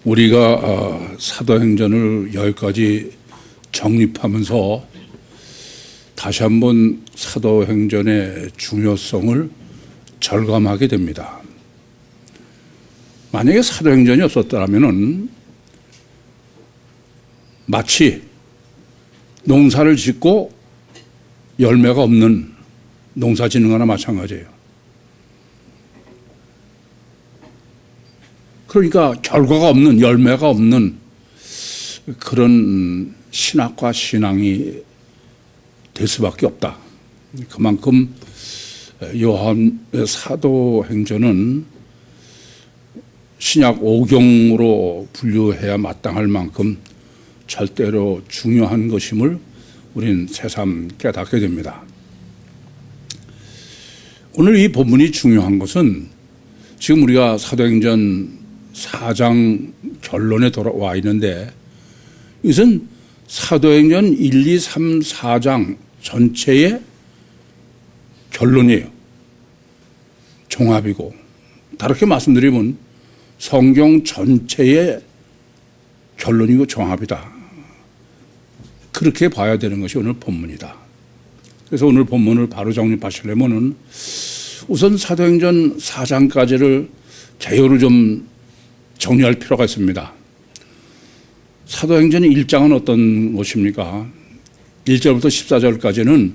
우리가 사도행전을 여기까지 정립하면서 다시 한번 사도행전의 중요성을 절감하게 됩니다. 만약에 사도행전이 없었다면 마치 농사를 짓고 열매가 없는 농사 짓는 거나 마찬가지예요. 그러니까 결과가 없는, 열매가 없는 그런 신학과 신앙이 될 수밖에 없다. 그만큼 요한의 사도행전은 신약 5경으로 분류해야 마땅할 만큼 절대로 중요한 것임을 우리는 새삼 깨닫게 됩니다. 오늘 이 본문이 중요한 것은 지금 우리가 사도행전 4장 결론에 돌아와 있는데 이것은 사도행전 1, 2, 3, 4장 전체의 결론이에요. 종합이고 다르게 말씀드리면 성경 전체의 결론이고 종합이다. 그렇게 봐야 되는 것이 오늘 본문이다. 그래서 오늘 본문을 바로 정립하시려면은 우선 사도행전 4장까지를 개요로 좀 정리할 필요가 있습니다. 사도행전 1장은 어떤 것입니까? 1절부터 14절까지는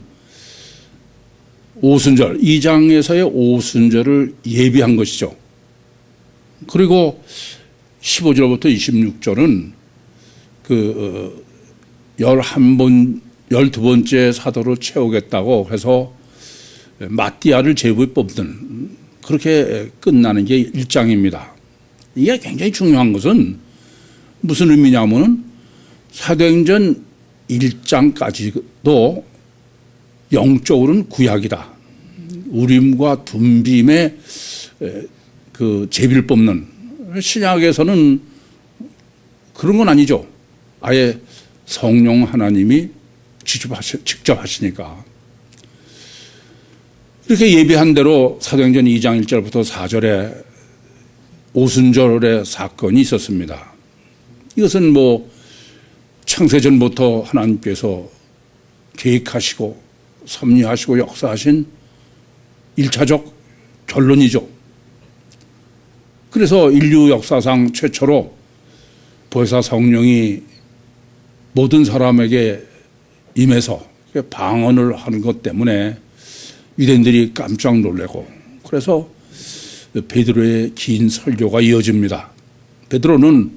오순절, 2장에서의 오순절을 예비한 것이죠. 그리고 15절부터 26절은 12번째 사도를 채우겠다고 해서 마띠아를 제부에 뽑는 그렇게 끝나는 게 1장입니다. 이게 굉장히 중요한 것은 무슨 의미냐면 사도행전 1장까지도 영적으로는 구약이다. 우림과 둠빔의 그 제비를 뽑는, 신약에서는 그런 건 아니죠. 아예 성령 하나님이 직접 하시니까. 이렇게 예비한 대로 사도행전 2장 1절부터 4절에 오순절의 사건이 있었습니다. 이것은 창세전부터 하나님께서 계획하시고 섭리하시고 역사하신 1차적 결론이죠. 그래서 인류 역사상 최초로 보혜사 성령이 모든 사람에게 임해서 방언을 하는 것 때문에 유대인들이 깜짝 놀래고, 그래서 베드로의 긴 설교가 이어집니다. 베드로는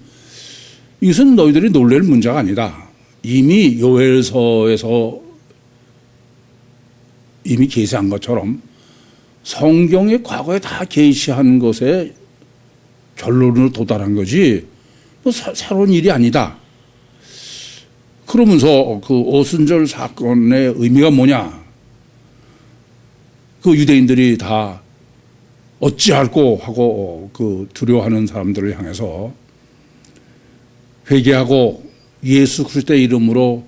이것은 너희들이 놀랄 문제가 아니다. 이미 요엘서에서 이미 계시한 것처럼 성경의 과거에 다 계시한 것에 결론으로 도달한 거지 새로운 일이 아니다. 그러면서 그 오순절 사건의 의미가 뭐냐? 그 유대인들이 다 어찌할꼬 하고 그 두려워하는 사람들을 향해서 회개하고 예수 그리스도의 이름으로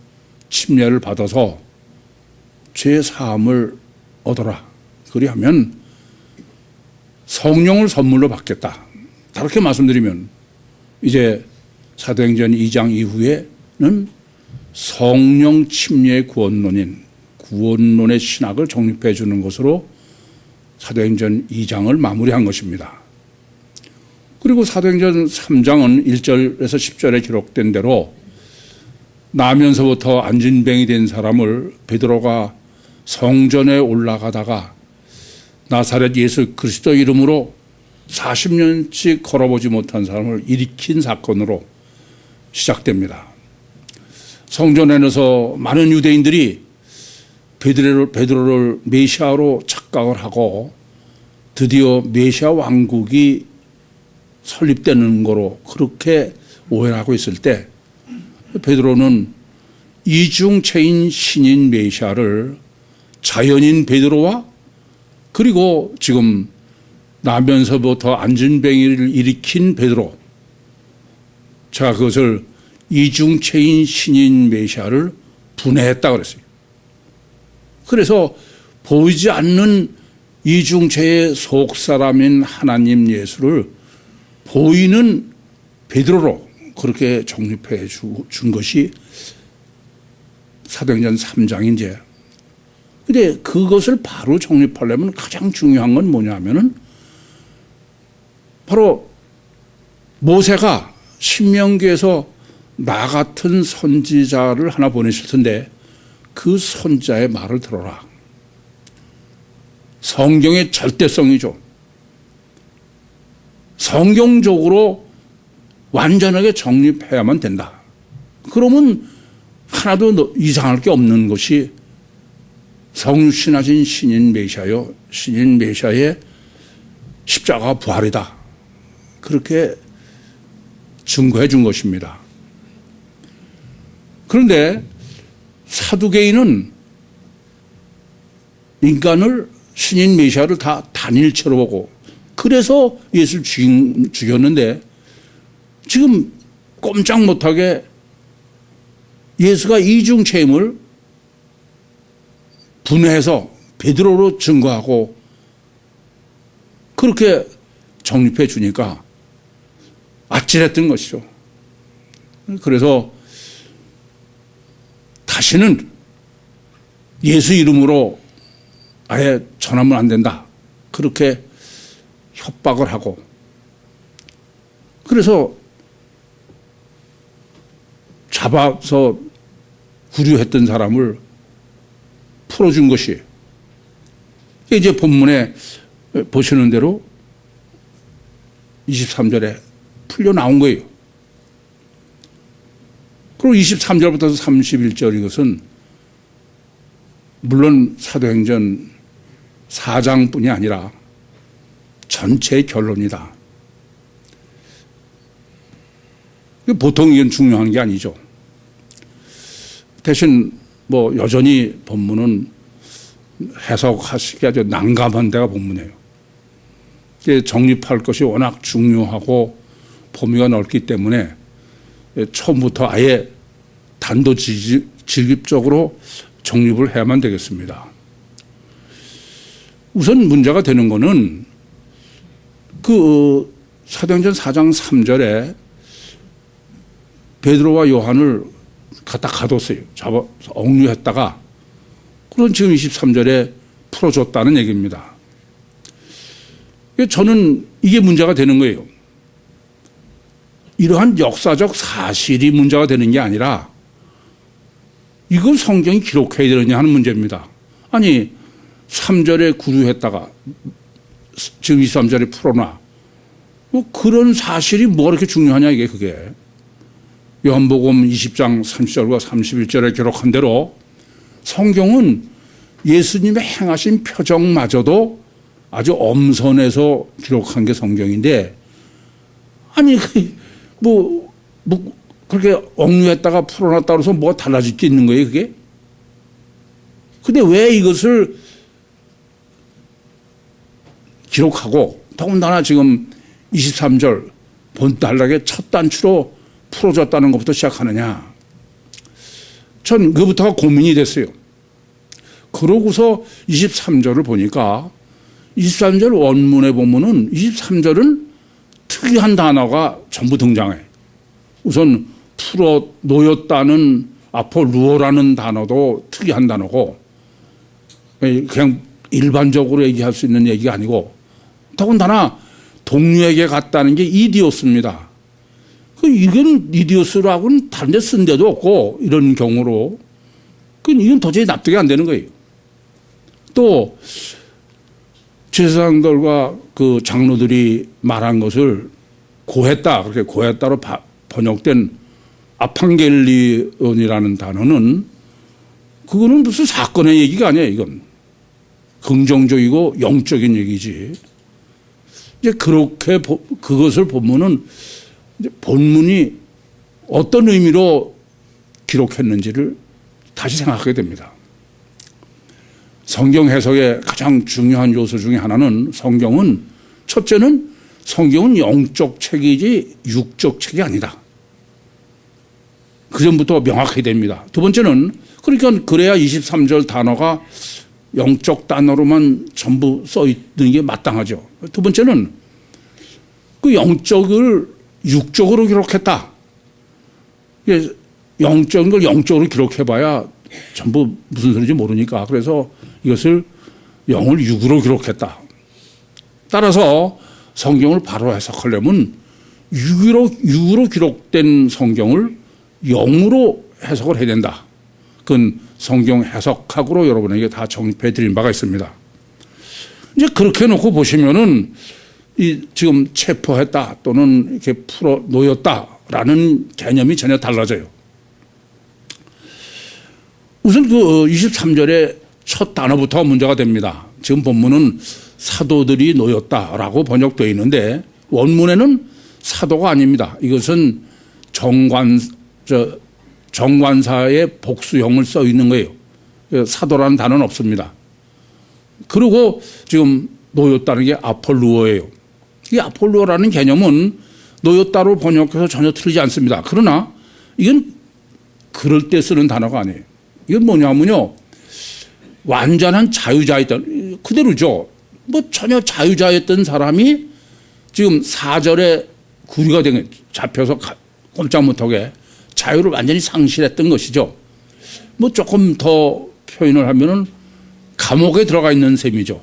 침례를 받아서 죄 사함을 얻어라. 그리하면 성령을 선물로 받겠다. 다르게 말씀드리면 이제 사도행전 2장 이후에는 성령 침례의 구원론인 구원론의 신학을 정립해 주는 것으로 사도행전 2장을 마무리한 것입니다. 그리고 사도행전 3장은 1절에서 10절에 기록된 대로 나면서부터 안진뱅이 된 사람을 베드로가 성전에 올라가다가 나사렛 예수 그리스도 이름으로 40년씩 걸어보지 못한 사람을 일으킨 사건으로 시작됩니다. 성전에서 많은 유대인들이 베드로를 메시아로 착각을 하고 드디어 메시아 왕국이 설립되는 거로 그렇게 오해를 하고 있을 때 베드로는 이중체인 신인 메시아를 자연인 베드로와 그리고 지금 나면서부터 안진뱅이를 일으킨 베드로, 제가 그것을 이중체인 신인 메시아를 분해했다고 그랬어요. 그래서 보이지 않는 이중체의 속사람인 하나님 예수를 보이는 베드로로 그렇게 정립해 준 것이 사도행전 3장인데, 근데 그것을 바로 정립하려면 가장 중요한 건 뭐냐면은 바로 모세가 신명기에서 나 같은 선지자를 하나 보내실 텐데 그 선지자의 말을 들어라. 성경의 절대성이죠. 성경적으로 완전하게 정립해야만 된다. 그러면 하나도 이상할 게 없는 것이 성육신하신 신인 메시아요, 신인 메시아의 십자가 부활이다. 그렇게 증거해 준 것입니다. 그런데 사두개인은 인간을, 신인 메시아를 다 단일체로 보고 그래서 예수를 죽였는데 지금 꼼짝 못하게 예수가 이중체임을 분해해서 베드로로 증거하고 그렇게 정립해 주니까 아찔했던 것이죠. 그래서 다시는 예수 이름으로 아예 전하면 안 된다. 그렇게 협박을 하고, 그래서 잡아서 구류했던 사람을 풀어준 것이 이제 본문에 보시는 대로 23절에 풀려 나온 거예요. 그리고 23절부터 31절 이것은 물론 사도행전 4장뿐이 아니라 전체의 결론이다. 보통 이건 중요한 게 아니죠. 대신 뭐 여전히 본문은 해석하시기 아주 난감한 데가 본문이에요. 정립할 것이 워낙 중요하고 범위가 넓기 때문에 처음부터 아예 단도직입적으로 정립을 해야만 되겠습니다. 우선 문제가 되는 거는 그 사도행전 4장 3절에 베드로와 요한을 갖다 가뒀어요. 잡아서 억류했다가 그런 지금 23절에 풀어줬다는 얘기입니다. 저는 이게 문제가 되는 거예요. 이러한 역사적 사실이 문제가 되는 게 아니라 이걸 성경이 기록해야 되느냐 하는 문제입니다. 아니 3절에 구류했다가 지금 23절에 풀어놔. 뭐 그런 사실이 뭐가 그렇게 중요하냐 이게 그게. 요한복음 20장 30절과 31절에 기록한 대로 성경은 예수님의 행하신 표정마저도 아주 엄선해서 기록한 게 성경인데, 아니 뭐 그렇게 억류했다가 풀어놨다 그래서 뭐가 달라질 게 있는 거예요 그게? 근데 왜 이것을 기록하고 더군다나 지금 23절 본달락의 첫 단추로 풀어줬다는 것부터 시작하느냐. 전 그것부터가 고민이 됐어요. 그러고서 23절을 보니까 23절 원문에 보면은 23절은 특이한 단어가 전부 등장해. 우선 풀어 놓였다는 아폴루어라는 단어도 특이한 단어고, 그냥 일반적으로 얘기할 수 있는 얘기가 아니고, 더군다나 동료에게 갔다는 게 이디오스입니다. 이건 이디오스라고는 다른 데 쓴 데도 없고 이런 경우로 이건 도저히 납득이 안 되는 거예요. 또 제사장들과 그 장로들이 말한 것을 고했다, 그렇게 고했다로 번역된 아판겔리온이라는 단어는 그거는 무슨 사건의 얘기가 아니에요. 이건 긍정적이고 영적인 얘기지. 이제 그렇게 그것을 보면은 이제 본문이 어떤 의미로 기록했는지를 다시 생각하게 됩니다. 성경 해석의 가장 중요한 요소 중에 하나는 첫째는 성경은 영적 책이지 육적 책이 아니다. 그 전부터 명확히 됩니다. 두 번째는 그러니까 그래야 23절 단어가 영적 단어로만 전부 써 있는 게 마땅하죠. 두 번째는 그 영적을 육적으로 기록했다. 영적인 걸 영적으로 기록해봐야 전부 무슨 소리인지 모르니까 그래서 이것을 영을 육으로 기록했다. 따라서 성경을 바로 해석하려면 육으로 기록된 성경을 영으로 해석을 해야 된다. 그건 성경 해석학으로 여러분에게 다 정립해 드린 바가 있습니다. 이제 그렇게 놓고 보시면은 지금 체포했다 또는 이렇게 풀어 놓였다라는 개념이 전혀 달라져요. 우선 그 23절의 첫 단어부터 문제가 됩니다. 지금 본문은 사도들이 놓였다라고 번역되어 있는데 원문에는 사도가 아닙니다. 이것은 정관사의 복수형을 써 있는 거예요. 사도라는 단어는 없습니다. 그리고 지금 놓였다는 게 아폴루어예요. 이 아폴루어라는 개념은 놓였다로 번역해서 전혀 틀리지 않습니다. 그러나 이건 그럴 때 쓰는 단어가 아니에요. 이건 뭐냐면요. 완전한 자유자였던, 그대로죠. 뭐 전혀 자유자였던 사람이 지금 4절에 구류가 된 거예요. 잡혀서 꼼짝 못하게 자유를 완전히 상실했던 것이죠. 뭐 조금 더 표현을 하면은 감옥에 들어가 있는 셈이죠.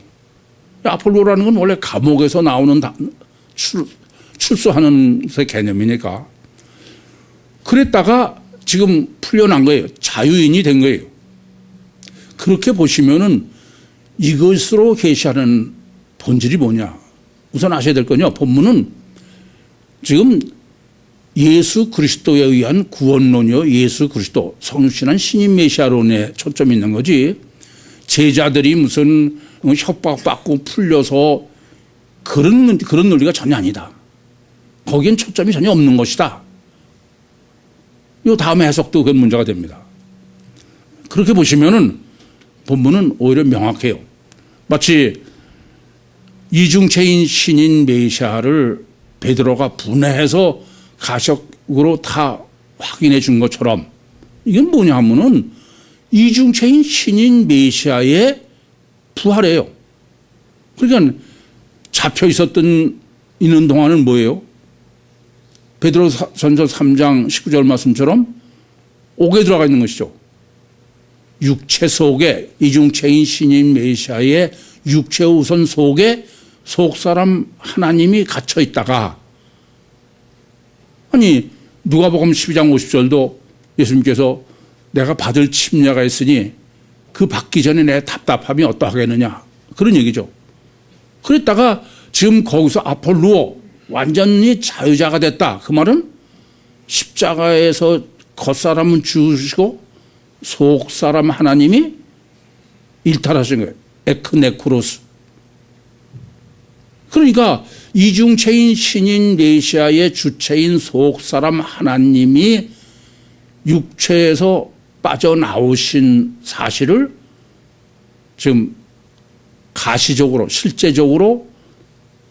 아폴로라는 건 원래 감옥에서 나오는 출소하는 개념이니까. 그랬다가 지금 풀려난 거예요. 자유인이 된 거예요. 그렇게 보시면은 이것으로 계시하는 본질이 뭐냐. 우선 아셔야 될 건요. 본문은 지금 예수 그리스도에 의한 구원론이요. 예수 그리스도 성육신한 신인 메시아론에 초점이 있는 거지. 제자들이 무슨 협박받고 풀려서 그런 논리가 전혀 아니다. 거기엔 초점이 전혀 없는 것이다. 이 다음에 해석도 그 문제가 됩니다. 그렇게 보시면은 본문은 오히려 명확해요. 마치 이중체인 신인 메시아를 베드로가 분해해서 가석으로 다 확인해 준 것처럼 이건 뭐냐 하면은 이중체인 신인 메시아의 부활이에요. 그러니까 잡혀 있는 동안은 뭐예요? 베드로전서 3장 19절 말씀처럼 옥에 들어가 있는 것이죠. 육체 속에 이중체인 신인 메시아의 육체 우선 속에 속사람 하나님이 갇혀 있다가 아니 누가복음 12장 50절도 예수님께서 내가 받을 침례가 있으니 그 받기 전에 내 답답함이 어떠하겠느냐 그런 얘기죠. 그랬다가 지금 거기서 아폴루오 완전히 자유자가 됐다. 그 말은 십자가에서 겉사람은 죽으시고 속사람 하나님이 일탈하신 거예요. 에크네쿠로스. 그러니까 이중체인 신인 메시아의 주체인 속사람 하나님이 육체에서 빠져나오신 사실을 지금 가시적으로 실제적으로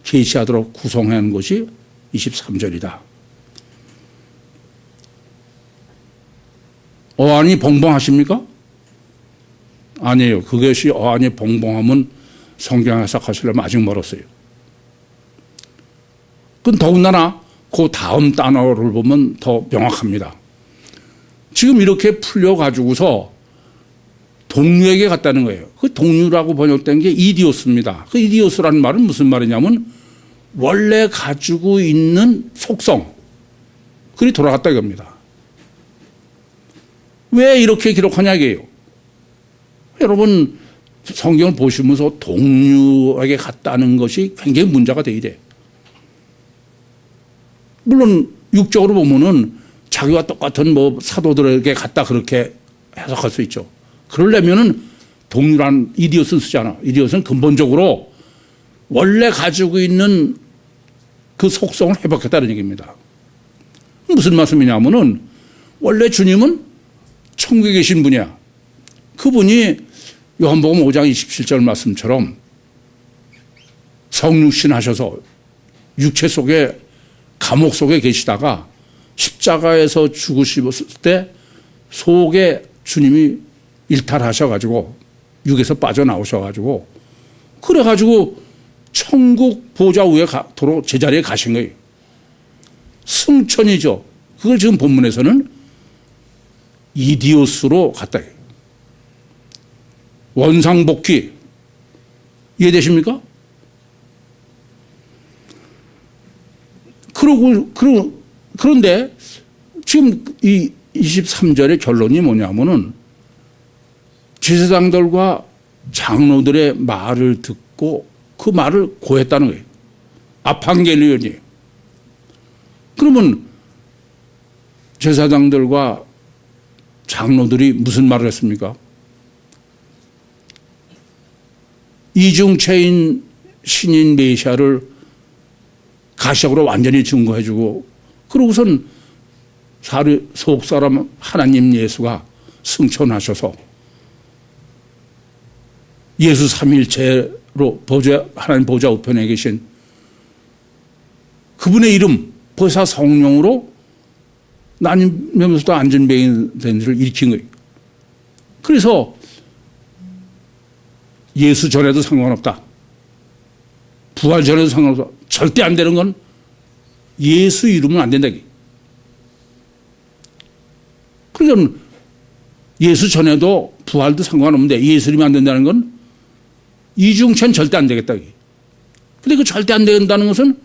계시하도록 구성한 것이 23절이다. 어안이 벙벙하십니까? 아니에요. 그것이 어안이 벙벙하면 성경 해석하시려면 아직 멀었어요. 그건 더군다나 그 다음 단어를 보면 더 명확합니다. 지금 이렇게 풀려가지고서 동류에게 갔다는 거예요. 그 동류라고 번역된 게 이디오스입니다. 그 이디오스라는 말은 무슨 말이냐면 원래 가지고 있는 속성, 그리 돌아갔다 이겁니다. 왜 이렇게 기록하냐 이게요. 여러분 성경을 보시면서 동류에게 갔다는 것이 굉장히 문제가 돼야 돼. 물론 육적으로 보면은 자기와 똑같은 뭐 사도들에게 갔다 그렇게 해석할 수 있죠. 그러려면은 동류란 이디오스는 쓰잖아. 이디오스는 근본적으로 원래 가지고 있는 그 속성을 회복했다는 얘기입니다. 무슨 말씀이냐면은 원래 주님은 천국에 계신 분이야. 그분이 요한복음 5장 27절 말씀처럼 성육신 하셔서 육체 속에 감옥 속에 계시다가 십자가에서 죽으셨을 때 속에 주님이 일탈하셔가지고 육에서 빠져나오셔가지고 그래가지고 천국 보좌 위에 제자리에 가신 거예요. 승천이죠. 그걸 지금 본문에서는 이디오스로 갔다. 원상복귀. 이해되십니까? 그런데 지금 이 23절의 결론이 뭐냐면은 제사장들과 장로들의 말을 듣고 그 말을 고했다는 거예요. 아판겔리온이에요. 그러면 제사장들과 장로들이 무슨 말을 했습니까? 이중체인 신인 메시아를 가시적으로 완전히 증거해주고 그러고선 속 사람 하나님 예수가 승천하셔서 예수 삼위일체로 하나님 보좌 우편에 계신 그분의 이름 보사 성령으로 나뉘면서도 안전뱅이 된 일을 일으킨 거예요. 그래서 예수 전에도 상관없다. 부활 전에도 상관없다. 절대 안 되는 건 예수 이름은 안 된다. 그러니까 예수 전에도 부활도 상관없는데 예수 이름이 안 된다는 건 이중체는 절대 안 되겠다. 근데 그 절대 안 된다는 것은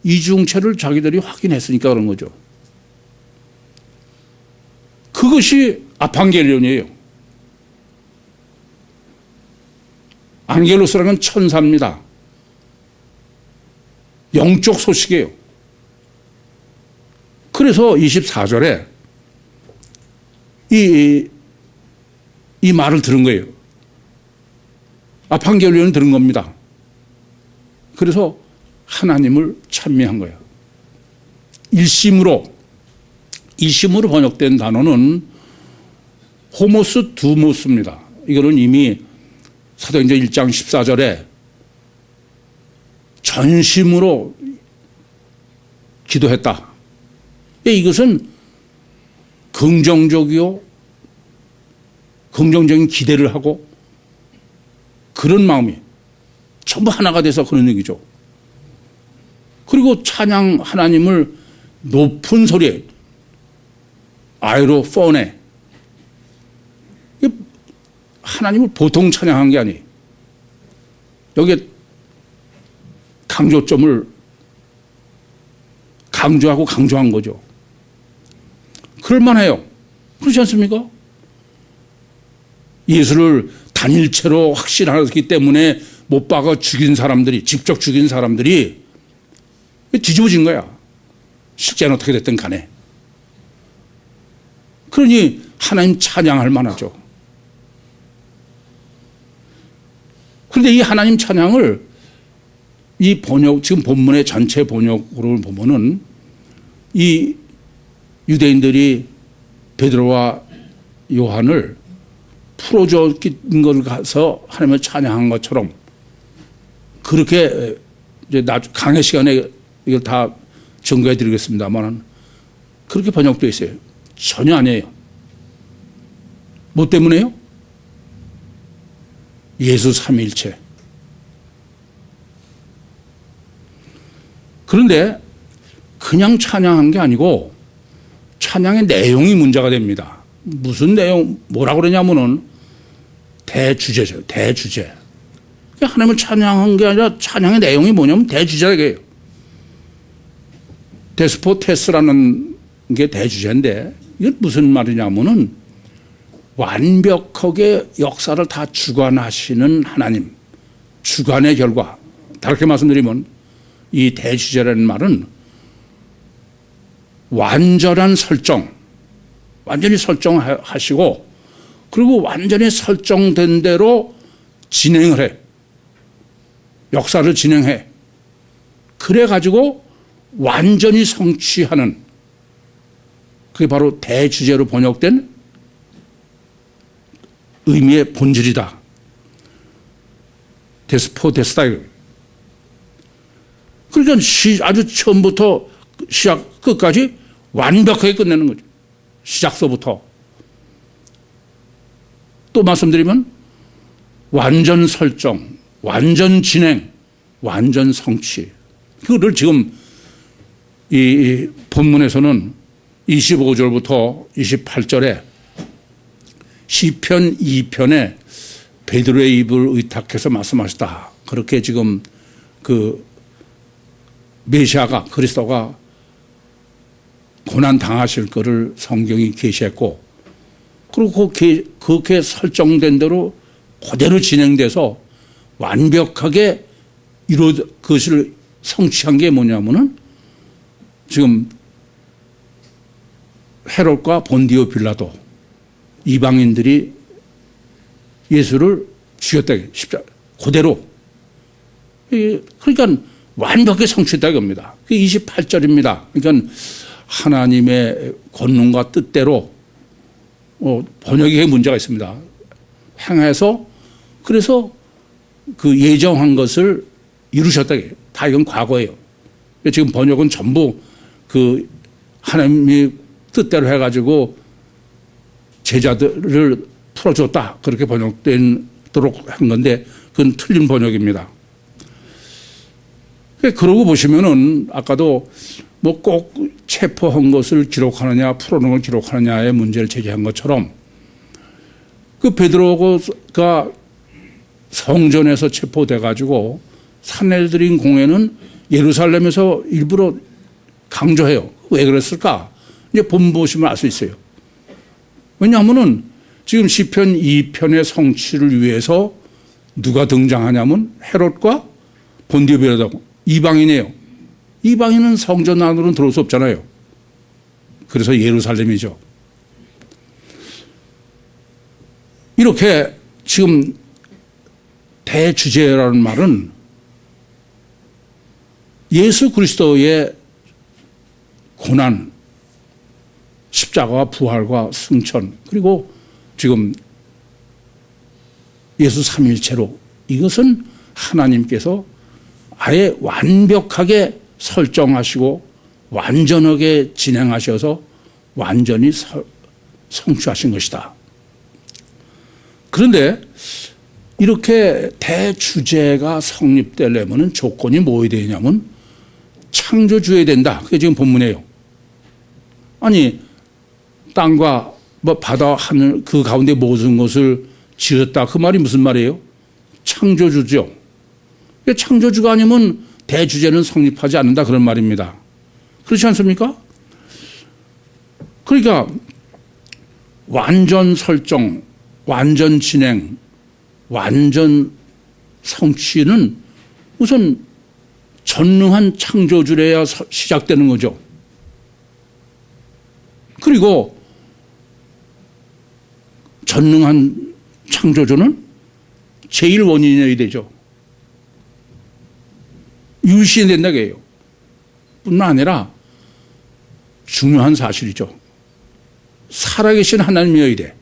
이중체를 자기들이 확인했으니까 그런 거죠. 그것이 아판겔리온이에요. 안겔로스라는 천사입니다. 영적 소식이에요. 그래서 24절에 이 말을 들은 거예요. 아판겔리온을 들은 겁니다. 그래서 하나님을 찬미한 거예요. 이심으로 번역된 단어는 호모스 두모스입니다. 이거는 이미 사도행전 1장 14절에 전심으로 기도했다. 이것은 긍정적인 기대를 하고 그런 마음이 전부 하나가 돼서 그런 얘기죠. 그리고 찬양 하나님을 높은 소리에 아이로폰에 하나님을 보통 찬양한 게 아니에요. 여기에 강조점을 강조하고 강조한 거죠. 그럴만해요. 그렇지 않습니까? 예수를 단일체로 확신하기 때문에 못 박아 죽인 사람들이, 직접 죽인 사람들이 뒤집어진 거야. 실제는 어떻게 됐든 간에. 그러니 하나님 찬양할 만하죠. 그런데 이 하나님 찬양을 이 번역, 지금 본문의 전체 번역으로 보면은 이 유대인들이 베드로와 요한을 풀어줬던 걸 가서 하나님을 찬양한 것처럼 그렇게 이제 강의 시간에 이걸 다 증거해 드리겠습니다만 그렇게 번역되어 있어요. 전혀 아니에요. 뭐 때문에요? 예수 삼위일체. 그런데 그냥 찬양한 게 아니고 찬양의 내용이 문제가 됩니다. 무슨 내용, 뭐라고 그러냐면은 대주제죠. 대주제. 하나님을 찬양한 게 아니라 찬양의 내용이 뭐냐면 대주제예요. 데스포테스라는 게 대주제인데 이게 무슨 말이냐면은 완벽하게 역사를 다 주관하시는 하나님, 주관의 결과. 다르게 말씀드리면 이 대주제라는 말은 완전한 설정, 완전히 설정하시고 그리고 완전히 설정된 대로 진행을 해. 역사를 진행해. 그래가지고 완전히 성취하는 그게 바로 대주제로 번역된 의미의 본질이다. 데스포데스다. 그러니까 아주 처음부터 시작 끝까지 완벽하게 끝내는 거죠. 시작서부터. 또 말씀드리면 완전 설정, 완전 진행, 완전 성취. 그거를 지금 이 본문에서는 25절부터 28절에 시편 2편에 베드로의 입을 의탁해서 말씀하셨다. 그렇게 지금 그 메시아가 그리스도가 고난 당하실 것을 성경이 계시했고, 그리고 그렇게 설정된 대로 그대로 진행돼서 완벽하게 그것을 성취한 게 뭐냐면은 지금 헤롯과 본디오 빌라도 이방인들이 예수를 죽였다. 십자가 그대로. 그러니까 완벽하게 성취했다 이겁니다. 그게 28절입니다. 그러니까 하나님의 권능과 뜻대로 번역에 문제가 있습니다. 행해서 그래서 그 예정한 것을 이루셨다. 다 이건 과거예요. 지금 번역은 전부 그 하나님이 뜻대로 해가지고 제자들을 풀어줬다. 그렇게 번역되도록 한 건데 그건 틀린 번역입니다. 그러고 보시면은 아까도 뭐 꼭 체포한 것을 기록하느냐 풀어놓은 걸 기록하느냐의 문제를 제기한 것처럼 그 베드로가 성전에서 체포돼 가지고 산헤드린 공회는 예루살렘에서 일부러 강조해요. 왜 그랬을까? 이제 본 보시면 알 수 있어요. 왜냐하면은 지금 시편 2편의 성취를 위해서 누가 등장하냐면 헤롯과 본디오 빌라도 이방인이에요. 이방인은 성전 안으로는 들어올 수 없잖아요. 그래서 예루살렘이죠. 이렇게 지금 대주제라는 말은 예수 그리스도의 고난, 십자가와 부활과 승천, 그리고 지금 예수 삼위일체로 이것은 하나님께서 아예 완벽하게 설정하시고 완전하게 진행하셔서 완전히 성취하신 것이다. 그런데 이렇게 대주제가 성립되려면 조건이 뭐여야 되냐면 창조주어야 된다. 그게 지금 본문이에요. 아니 땅과 뭐 바다 하늘 그 가운데 모든 것을 지었다. 그 말이 무슨 말이에요? 창조주죠. 창조주가 아니면 대주제는 성립하지 않는다 그런 말입니다. 그렇지 않습니까? 그러니까 완전 설정, 완전 진행, 완전 성취는 우선 전능한 창조주래야 시작되는 거죠. 그리고 전능한 창조주는 제일 원인이어야 되죠. 유시해야 된다고 해요. 뿐만 아니라 중요한 사실이죠. 살아계신 하나님이어야 돼.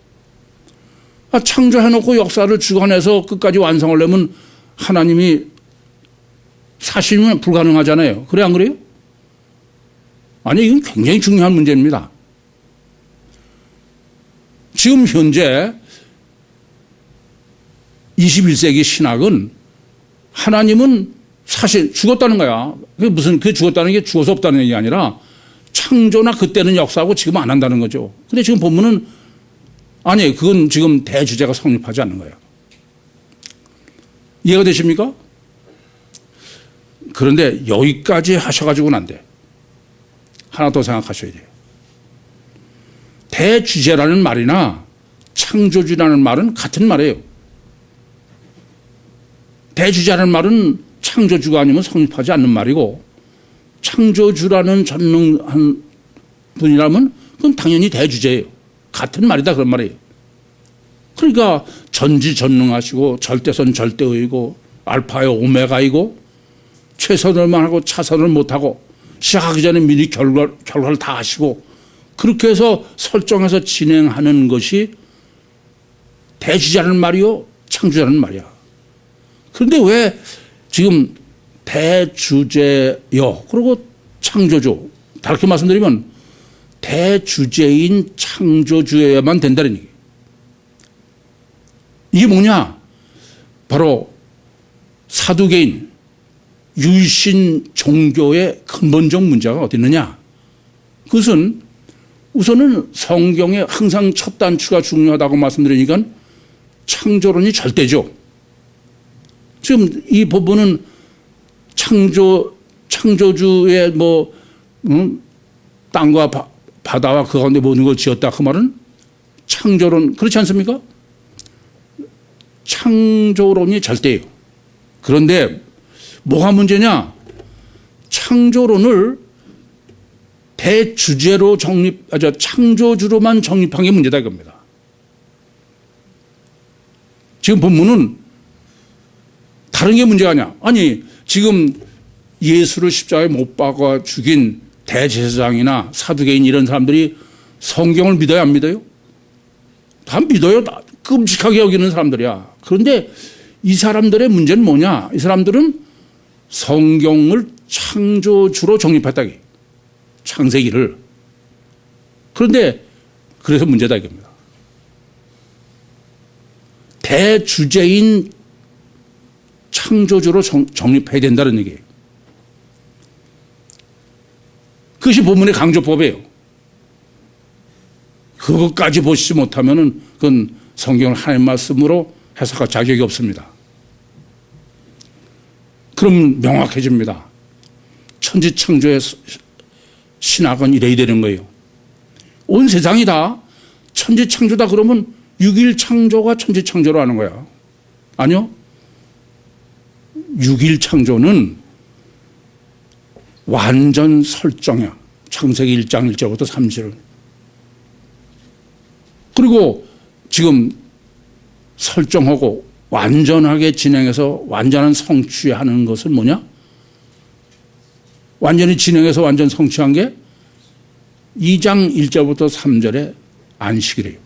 창조해놓고 역사를 주관해서 끝까지 완성하려면 하나님이 사실이면 불가능하잖아요. 그래 안 그래요? 아니 이건 굉장히 중요한 문제입니다. 지금 현재 21세기 신학은 하나님은 사실 죽었다는 거야. 그게 무슨 그 죽었다는 게 죽어서 없다는 얘기 아니라 창조나 그때는 역사하고 지금 안 한다는 거죠. 근데 지금 본문은 아니 그건 지금 대주제가 성립하지 않는 거예요. 이해가 되십니까? 그런데 여기까지 하셔가지고는 안 돼. 하나 더 생각하셔야 돼요. 대주제라는 말이나 창조주라는 말은 같은 말이에요. 대주제라는 말은 창조주가 아니면 성립하지 않는 말이고 창조주라는 전능한 분이라면 그건 당연히 대주제예요. 같은 말이다 그런 말이에요. 그러니까 전지전능하시고 절대선 절대의이고 알파요 오메가이고 최선을만 하고 차선을 못하고 시작하기 전에 미리 결과를 다 하시고 그렇게 해서 설정해서 진행하는 것이 대주자라는 말이요 창조자라는 말이야. 그런데 왜 지금 대주제요 그리고 창조주 다르게 말씀드리면 대주제인 창조주여야만 된다는 얘기예요. 이게 뭐냐? 바로 사두개인 유신 종교의 근본적 문제가 어디 있느냐? 그것은 우선은 성경에 항상 첫 단추가 중요하다고 말씀드리니까 창조론이 절대죠. 지금 이 부분은 창조주의 땅과 바다와 그 가운데 모든 걸 지었다 그 말은 창조론 그렇지 않습니까? 창조론이 절대예요. 그런데 뭐가 문제냐? 창조론을 대주제로 창조주로만 정립한 게 문제다 이겁니다. 지금 본문은 다른 게 문제가 아니야. 아니 지금 예수를 십자가에 못 박아 죽인 대제사장이나 사두개인 이런 사람들이 성경을 믿어요 안 믿어요? 다 믿어요. 다 끔찍하게 여기는 사람들이야. 그런데 이 사람들의 문제는 뭐냐? 이 사람들은 성경을 창조주로 정립했다. 창세기를. 그런데 그래서 문제다 이겁니다. 대주제인 창조주로 정립해야 된다는 얘기예요. 그것이 본문의 강조법이에요. 그것까지 보시지 못하면 그건 성경을 하나님 말씀으로 해석할 자격이 없습니다. 그럼 명확해집니다. 천지창조의 신학은 이래야 되는 거예요. 온 세상이 다 천지창조다 그러면 6일 창조가 천지창조로 하는 거야. 아니요. 6일 창조는 완전 설정이야. 창세기 1장 1절부터 3절. 그리고 지금 설정하고 완전하게 진행해서 완전한 성취하는 것은 뭐냐? 완전히 진행해서 완전 성취한 게 2장 1절부터 3절의 안식이래요.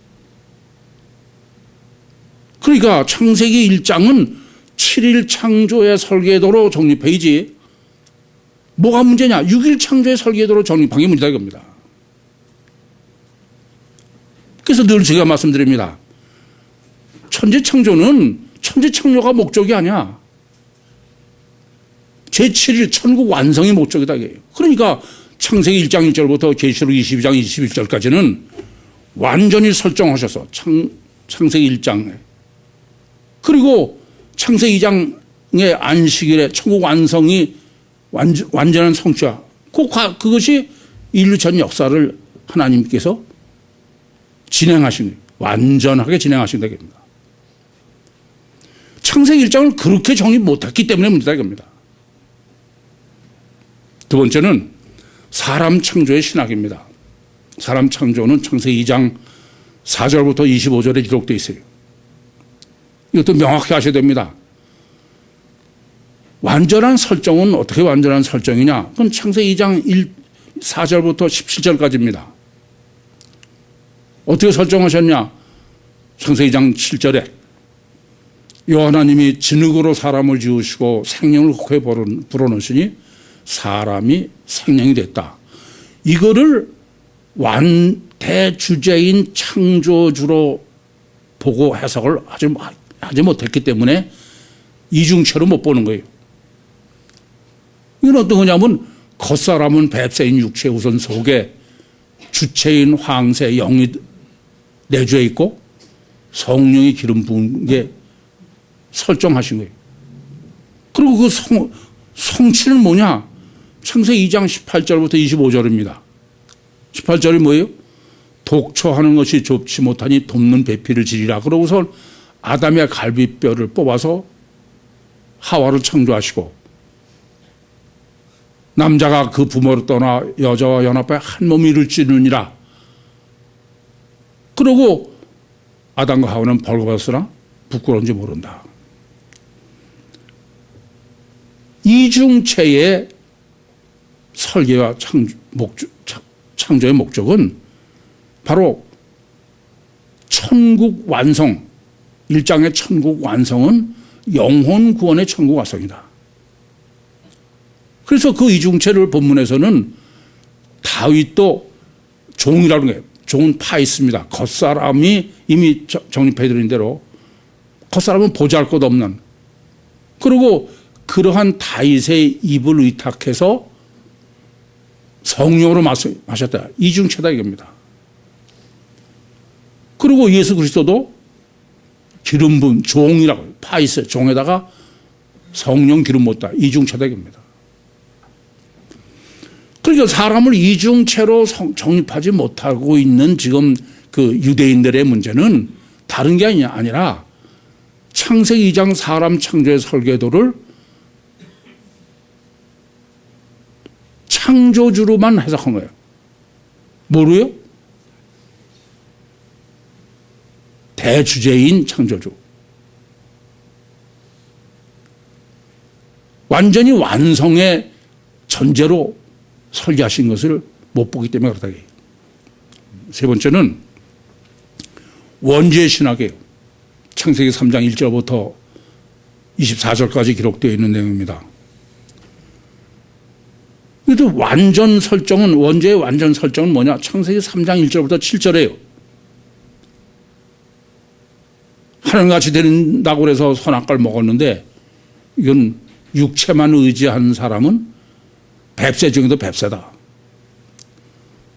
그러니까 창세기 1장은 7일 창조의 설계도로 정립해야지 뭐가 문제냐? 6일 창조의 설계도로 정립한 게 문제다 이겁니다. 그래서 늘 제가 말씀드립니다. 천지창조는 천지창조가 목적이 아니야. 제7일 천국 완성이 목적이다. 그러니까 창세기 1장 1절부터 계시록 22장 21절까지는 완전히 설정하셔서 창세기 1장에 그리고 창세기 2장의 안식일에 천국 완성이 완전한 성취야. 그것이 인류 전 역사를 하나님께서 진행하신 거예요. 완전하게 진행하신다 이겁니다. 창세기 1장을 그렇게 정립 못했기 때문에 문제다 이겁니다. 두 번째는 사람 창조의 신학입니다. 사람 창조는 창세기 2장 4절부터 25절에 기록되어 있어요. 이것도 명확히 하셔야 됩니다. 완전한 설정은 어떻게 완전한 설정이냐? 그건 창세기 2장 4절부터 17절까지입니다. 어떻게 설정하셨냐? 창세기 2장 7절에 여호와 하나님이 진흙으로 사람을 지으시고 생명을 코에 불어넣으시니 사람이 생명이 됐다. 이거를 대주제인 창조주로 보고 해석을 하지 못했기 때문에 이중체로 못 보는 거예요. 이건 어떤 거냐면 겉사람은 뱁새인 육체 우선 속에 주체인 황새 영이 내주에 있고 성령이 기름 부은 게 설정하신 거예요. 그리고 그 성취는 뭐냐? 창세기 2장 18절부터 25절입니다. 18절이 뭐예요? 독초하는 것이 좁지 못하니 돕는 배필을 지리라. 그러고서 아담의 갈비뼈를 뽑아서 하와를 창조하시고 남자가 그 부모를 떠나 여자와 연합해 한 몸이 이룰지느니라. 그러고 아담과 하와는 벌거벗으나 부끄러운지 모른다. 이중체의 설계와 창조의 목적은 바로 천국 완성, 1장의 천국 완성은 영혼 구원의 천국 완성이다. 그래서 그 이중체를 본문에서는 다윗도 종이라는 거예요. 종은 파 있습니다. 겉사람이 이미 정립해드린 대로 겉사람은 보잘것 없는. 그리고 그러한 다윗의 입을 의탁해서 성령으로 마셨다. 이중체다 이겁니다. 그리고 예수 그리스도도 기름 부은 종이라고 파이스 종에다가 성령 기름 붓다. 이중체다 이겁니다. 그러니까 사람을 이중체로 정립하지 못하고 있는 지금 그 유대인들의 문제는 다른 게 아니라 창세기 2장 사람 창조의 설계도를 창조주로만 해석한 거예요. 뭐로요? 대주제인 창조주. 완전히 완성의 전제로 설계하신 것을 못 보기 때문에 그렇다. 세 번째는 원죄 신학이에요. 창세기 3장 1절부터 24절까지 기록되어 있는 내용입니다. 그래도 완전 설정은, 원죄의 완전 설정은 뭐냐? 창세기 3장 1절부터 7절이에요. 하늘같이 된다고 해서 선악과를 먹었는데 이건 육체만 의지하는 사람은 뱁새 중에도 뱁새다.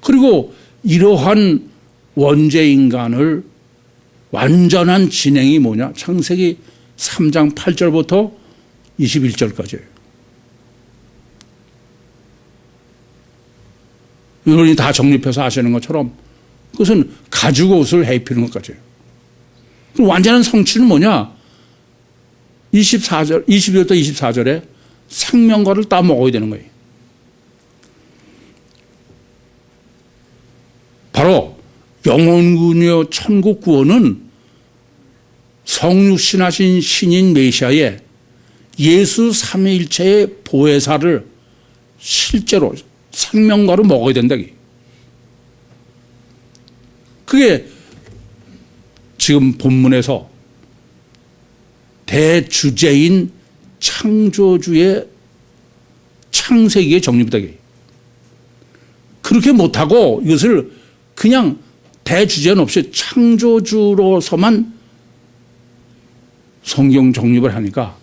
그리고 이러한 원죄 인간을 완전한 진행이 뭐냐? 창세기 3장 8절부터 21절까지예요. 여러분이 다 정립해서 아시는 것처럼 그것은 가죽 옷을 해입히는 것까지예요. 그럼 완전한 성취는 뭐냐? 24절, 21절부터 24절에 생명과를 따먹어야 되는 거예요. 바로 영혼군요 천국 구원은 성육신하신 신인 메시아의 예수 삼위일체의 보혜사를 실제로 생명과로 먹어야 된다. 그게 지금 본문에서 대주제인 창조주의 창세기에 정립되다. 그렇게 못하고 이것을 그냥 대주제는 없이 창조주로서만 성경 정립을 하니까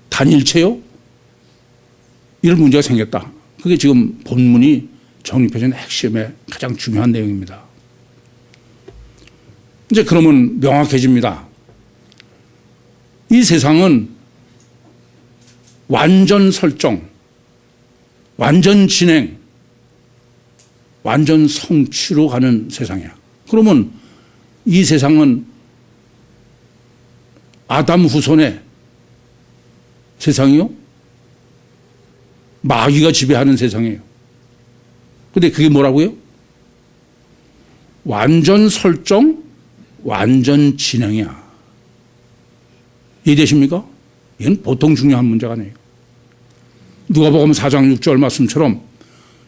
단일체요? 이런 문제가 생겼다. 그게 지금 본문이 정립해진 핵심의 가장 중요한 내용입니다. 이제 그러면 명확해집니다. 이 세상은 완전 설정, 완전 진행, 완전 성취로 가는 세상이야. 그러면 이 세상은 아담 후손의 세상이요? 마귀가 지배하는 세상이에요. 근데 그게 뭐라고요? 완전 설정, 완전 진행이야. 이해되십니까? 이건 보통 중요한 문제가 아니에요. 누가복음 4장 6절 말씀처럼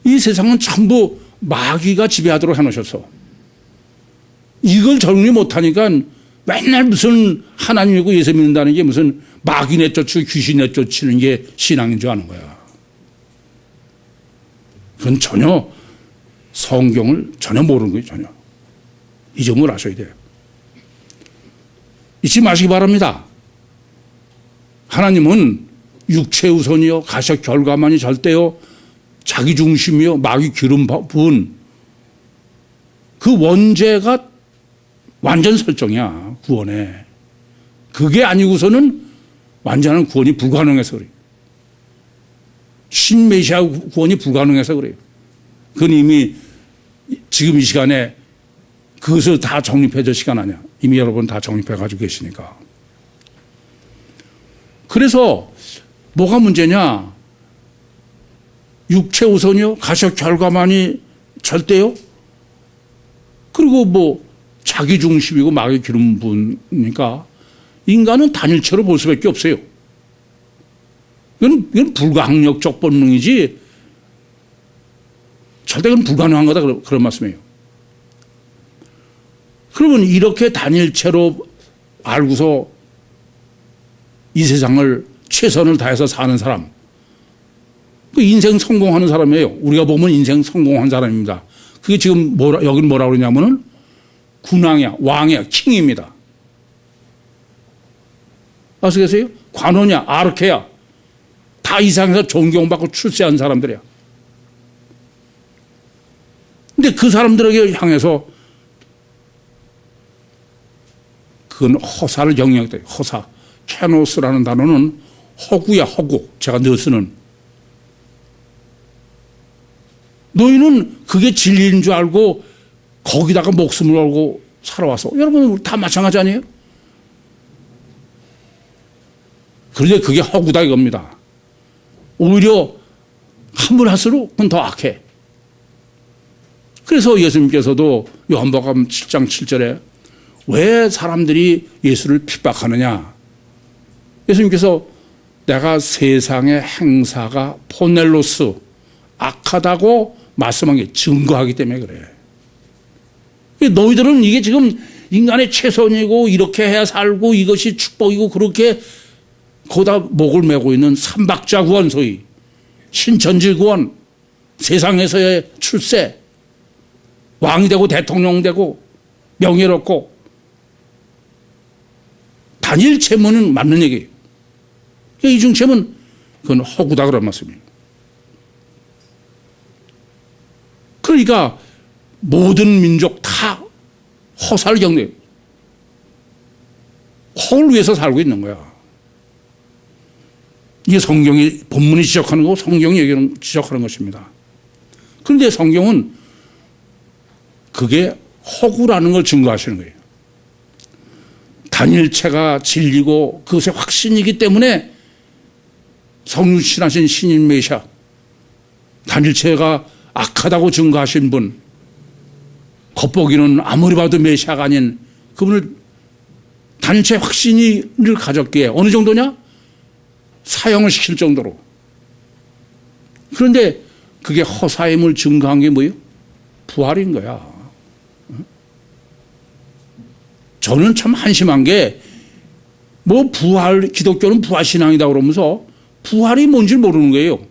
이 세상은 전부 마귀가 지배하도록 해놓으셨어. 이걸 정리 못하니까 맨날 무슨 하나님이고 예수 믿는다는 게 무슨 마귀 내쫓고 귀신 내쫓는 게 신앙인 줄 아는 거야. 그건 전혀 성경을 전혀 모르는 거예요. 전혀. 이 점을 아셔야 돼요. 잊지 마시기 바랍니다. 하나님은 육체 우선이요, 가셔 결과만이 절대요, 자기 중심이요, 마귀 기름 부은 그 원죄가 완전 설정이야, 구원에. 그게 아니고서는 완전한 구원이 불가능해서 그래요. 신메시아 구원이 불가능해서 그래요. 그건 이미 지금 이 시간에 그것을 다 정립해줄 시간 아니야. 이미 여러분 다 정립해가지고 계시니까. 그래서 뭐가 문제냐? 육체 우선이요? 가셔 결과만이 절대요? 그리고 뭐 자기 중심이고 마귀 기름 부으니까 인간은 단일체로 볼 수밖에 없어요. 이건 불가항력적 본능이지 절대 그건 불가능한 거다 그런 말씀이에요. 그러면 이렇게 단일체로 알고서 이 세상을 최선을 다해서 사는 사람, 그 인생 성공하는 사람이에요. 우리가 보면 인생 성공한 사람입니다. 그게 지금 여기는 뭐라 그러냐면은 군왕이야, 왕이야, 킹입니다. 아시겠어요? 관원이야, 아르케야. 다 이상해서 존경받고 출세한 사람들이야. 근데 그 사람들에게 향해서 그건 허사를 경영했다. 허사. 케노스라는 단어는 허구야, 허구. 제가 늘 쓰는. 너희는 그게 진리인 줄 알고 거기다가 목숨을 걸고 살아와서. 여러분 다 마찬가지 아니에요? 그런데 그게 허구다 이겁니다. 오히려 함을 할수록 그건 더 악해. 그래서 예수님께서도 요한복음 7장 7절에 왜 사람들이 예수를 핍박하느냐. 예수님께서 내가 세상의 행사가 포넬로스 악하다고 말씀한 게 증거하기 때문에 그래. 너희들은 이게 지금 인간의 최선이고 이렇게 해야 살고 이것이 축복이고 그렇게 거기다 목을 메고 있는 삼박자 구원, 소위 신천지 구원, 세상에서의 출세, 왕이 되고 대통령 되고 명예롭고 단일 채무는 맞는 얘기예요. 이중 채무는 그건 허구다 그런 말씀이에요. 그러니까 모든 민족 다 허사를 경내요. 허를 위해서 살고 있는 거야. 이게 성경이 본문이 지적하는 거고 성경이 지적하는 것입니다. 그런데 성경은 그게 허구라는 걸 증거하시는 거예요. 단일체가 진리고 그것의 확신이기 때문에 성육신하신 신인 메시아, 단일체가 악하다고 증거하신 분, 겉보기는 아무리 봐도 메시아가 아닌 그분을 단체 확신을 가졌기에 어느 정도냐? 사형을 시킬 정도로. 그런데 그게 허사임을 증거한 게 뭐예요? 부활인 거야. 저는 참 한심한 게 뭐 부활, 기독교는 부활신앙이다 그러면서 부활이 뭔지 모르는 거예요.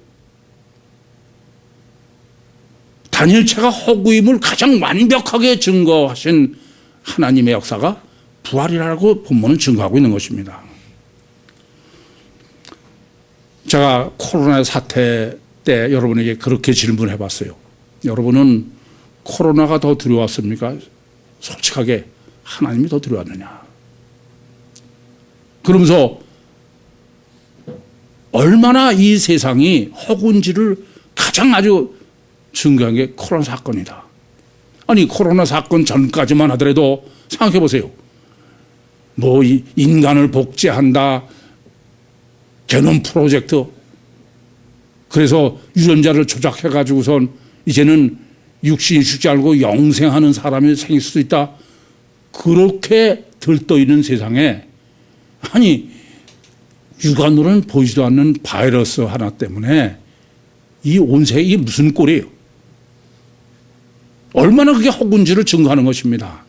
단일체가 허구임을 가장 완벽하게 증거하신 하나님의 역사가 부활이라고 본문은 증거하고 있는 것입니다. 제가 코로나 사태 때 여러분에게 그렇게 질문해 봤어요. 여러분은 코로나가 더 두려웠습니까? 솔직하게 하나님이 더 두려웠느냐? 그러면서 얼마나 이 세상이 허구인지를 가장 아주 증거한 게 코로나 사건이다. 아니 코로나 사건 전까지만 하더라도 생각해 보세요. 뭐 인간을 복제한다. 게놈 프로젝트. 그래서 유전자를 조작해 가지고선 이제는 육신이 죽지 않고 영생하는 사람이 생길 수도 있다. 그렇게 들떠 있는 세상에 아니 육안으로는 보이지도 않는 바이러스 하나 때문에 이 온 세계 이게 무슨 꼴이에요? 얼마나 그게 허구인지를 증거하는 것입니다.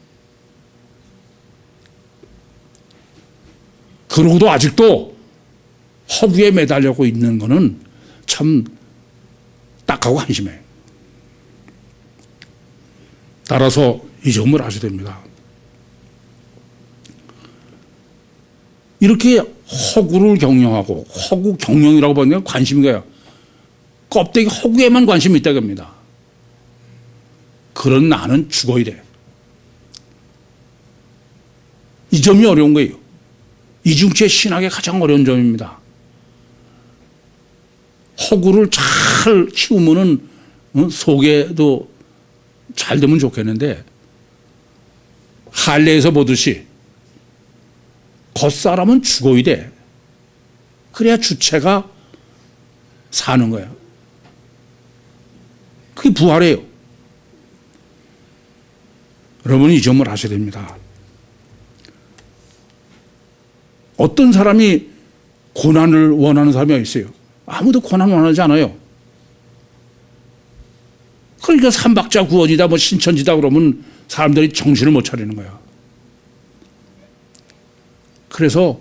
그러고도 아직도 허구에 매달리고 있는 것은 참 딱하고 한심해요. 따라서 이 점을 아셔야 됩니다. 이렇게 허구를 경영하고 허구 경영이라고 보는 게 관심인 거예요. 껍데기 허구에만 관심이 있다고 합니다. 그런 나는 죽어야 돼. 이 점이 어려운 거예요. 이중체 신학의 가장 어려운 점입니다. 허구를 잘 키우면은 속에도 잘 되면 좋겠는데 할례에서 보듯이 겉사람은 죽어야 돼. 그래야 주체가 사는 거예요. 그게 부활이에요. 여러분 이 점을 아셔야 됩니다. 어떤 사람이 고난을 원하는 사람이 있어요. 아무도 고난 원하지 않아요. 그러니까 삼박자 구원이다 뭐 신천지다 그러면 사람들이 정신을 못 차리는 거야. 그래서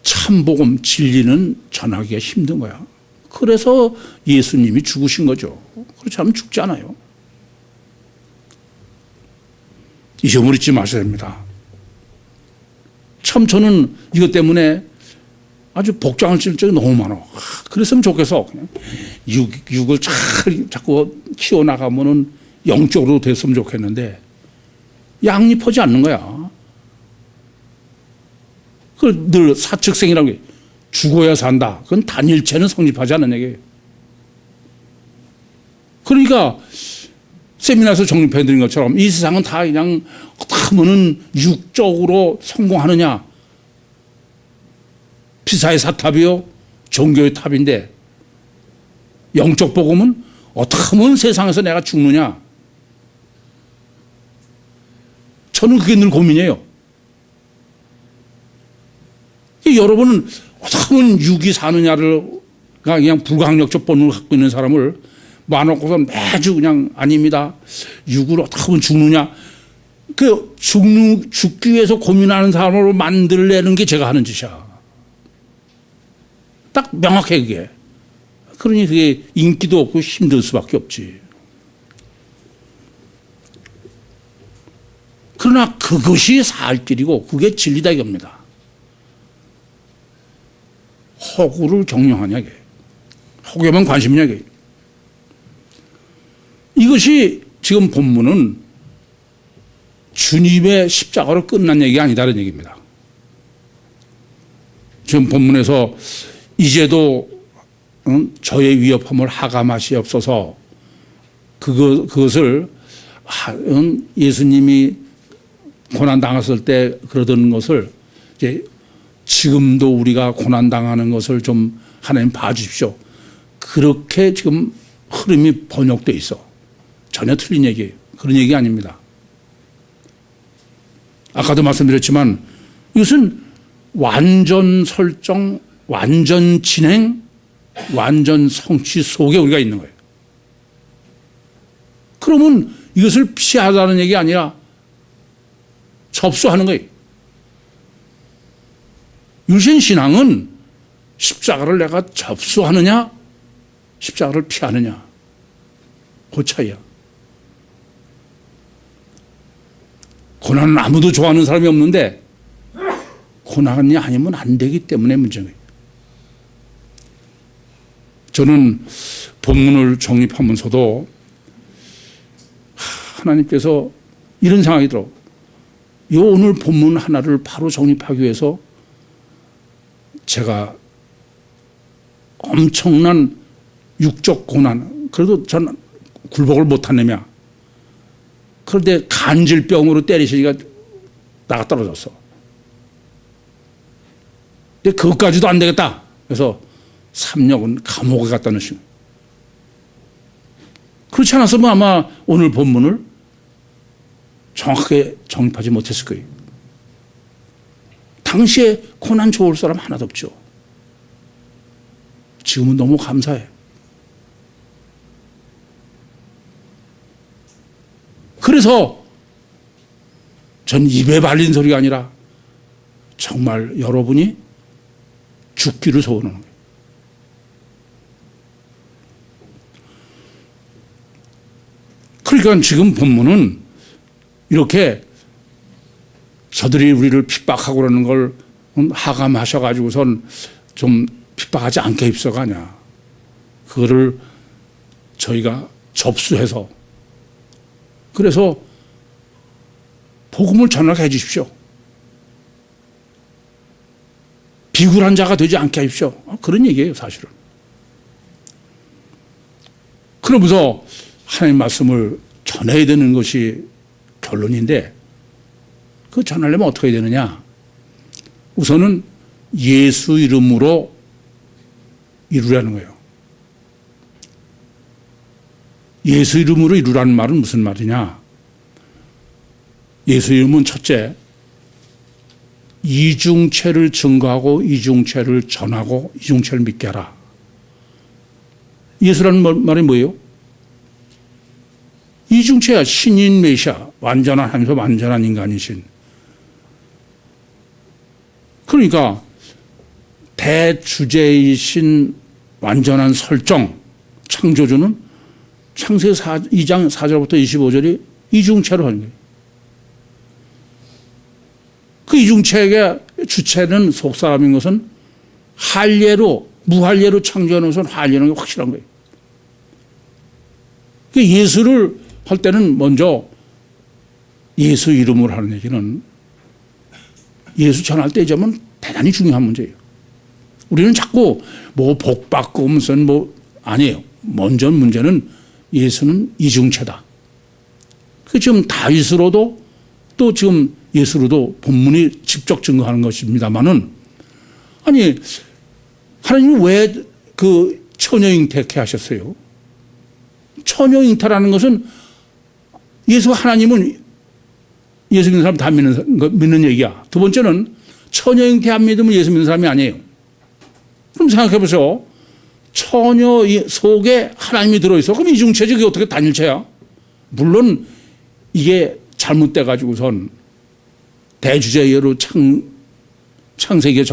참복음 진리는 전하기가 힘든 거야. 그래서 예수님이 죽으신 거죠. 그렇지 않으면 죽지 않아요. 이 점을 잊지 마셔야 됩니다. 참 저는 이것 때문에 아주 복장을 찔 적이 너무 많아. 그랬으면 좋겠어. 그냥 육을 자꾸 키워나가면은 영적으로 됐으면 좋겠는데 양립하지 않는 거야. 그 늘 사측생이라고 해. 죽어야 산다. 그건 단일체는 성립하지 않는 얘기예요. 그러니까 세미나에서 정립해드린 것처럼 이 세상은 다 그냥 하면은 육적으로 성공하느냐. 피사의 사탑이요. 종교의 탑인데 영적 복음은 어떻게 하면 세상에서 내가 죽느냐. 저는 그게 늘 고민이에요. 여러분은 어떻게 하면 육이 사느냐를 그냥 불가항력적 본능을 갖고 있는 사람을 만놓고서 매주 그냥 아닙니다. 육을 어떻게 하면 죽느냐. 죽기 위해서 고민하는 사람으로 만들려는 게 제가 하는 짓이야. 딱 명확해 그게. 그러니 그게 인기도 없고 힘들 수밖에 없지. 그러나 그것이 살 길이고 그게 진리다 이겁니다. 허구를 경영하냐 이게. 허구에만 관심이냐 이게. 이것이 지금 본문은 주님의 십자가로 끝난 얘기가 아니다는 얘기입니다. 지금 본문에서 이제도 저의 위협함을 하감하시옵소서. 그것을 예수님이 고난 당했을 때 그러던 것을 이제 지금도 우리가 고난 당하는 것을 좀 하나님 봐주십시오. 그렇게 지금 흐름이 번역돼 있어. 전혀 틀린 얘기예요. 그런 얘기 아닙니다. 아까도 말씀드렸지만 이것은 완전 설정, 완전 진행, 완전 성취 속에 우리가 있는 거예요. 그러면 이것을 피하자는 얘기 아니라 접수하는 거예요. 유신 신앙은 십자가를 내가 접수하느냐, 십자가를 피하느냐, 그 차이야. 고난은 아무도 좋아하는 사람이 없는데 고난이 아니면 안 되기 때문에 문제예요. 저는 본문을 정립하면서도 하나님께서 이런 생각이 들어. 이 오늘 본문 하나를 바로 정립하기 위해서 제가 엄청난 육적 고난, 그래도 저는 굴복을 못한 놈이야. 그런데 간질병으로 때리시니까 나가 떨어졌어. 근데 그것까지도 안 되겠다. 그래서 3년은 감옥에 갖다 넣으신 거예요. 그렇지 않았으면 아마 오늘 본문을 정확하게 정립하지 못했을 거예요. 당시에 고난 좋을 사람 하나도 없죠. 지금은 너무 감사해. 그래서 전 입에 발린 소리가 아니라 정말 여러분이 죽기를 소원하는 거예요. 그러니까 지금 본문은 이렇게 저들이 우리를 핍박하고 그러는 걸 하감하셔가지고선 좀 핍박하지 않게 입서가 아니야. 그거를 저희가 접수해서 그래서 복음을 전하게 해주십시오. 비굴한 자가 되지 않게 하십시오. 그런 얘기예요, 사실은. 그러면서 하나님 말씀을 전해야 되는 것이 결론인데 그 전하려면 어떻게 해야 되느냐. 우선은 예수 이름으로 이루라는 거예요. 예수 이름으로 이루라는 말은 무슨 말이냐. 예수 이름은 첫째, 이중체를 증거하고 이중체를 전하고 이중체를 믿게 하라. 예수라는 말이 뭐예요? 이중체야. 신인 메시아, 완전한 하면서 완전한 인간이신. 그러니까 대주제이신 완전한 설정, 창조주는 창세기 2장 4절부터 25절이 이중체로 하는 거예요. 그 그 이중체의 주체는 속사람인 것은 할례로, 무할례로 창조하는 것은 할례라는 게 확실한 거예요. 예수를 할 때는 먼저 예수 이름으로 하는 얘기는 예수 전할 때 이점은 대단히 중요한 문제예요. 우리는 자꾸 뭐 복 받고 무슨 뭐 아니에요. 먼저 문제는 예수는 이중체다. 그 지금 다윗으로도 또 지금 예수로도 본문이 직접 증거하는 것입니다만은 아니 하나님이 왜 그 처녀 잉태케 하셨어요? 처녀 잉태라는 것은 예수 하나님은 예수 믿는 사람 다 믿는 얘기야. 두 번째는 처녀 잉태 안 믿으면 예수 믿는 사람이 아니에요. 그럼 생각해 보세요. 처녀 속에 하나님이 들어있어. 그럼 이중체지 그게 어떻게 단일체야? 물론 이게 잘못돼 가지고선 대주제로 창세기의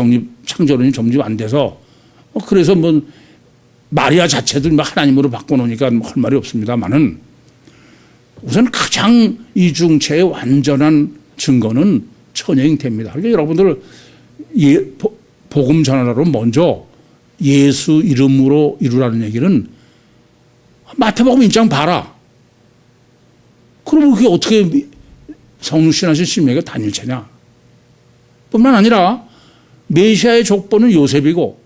창조론이 정립 안 돼서 그래서 뭐 마리아 자체도 하나님으로 바꿔놓으니까 할 말이 없습니다만은 우선 가장 이중체의 완전한 증거는 처녀 잉태입니다. 그러니까 여러분들 복음 전하러 먼저 예수 이름으로 이루라는 얘기는 마태복음 1장 봐라. 그러면 그게 어떻게 성육신하신 신명의 단일체냐? 뿐만 아니라 메시아의 족보는 요셉이고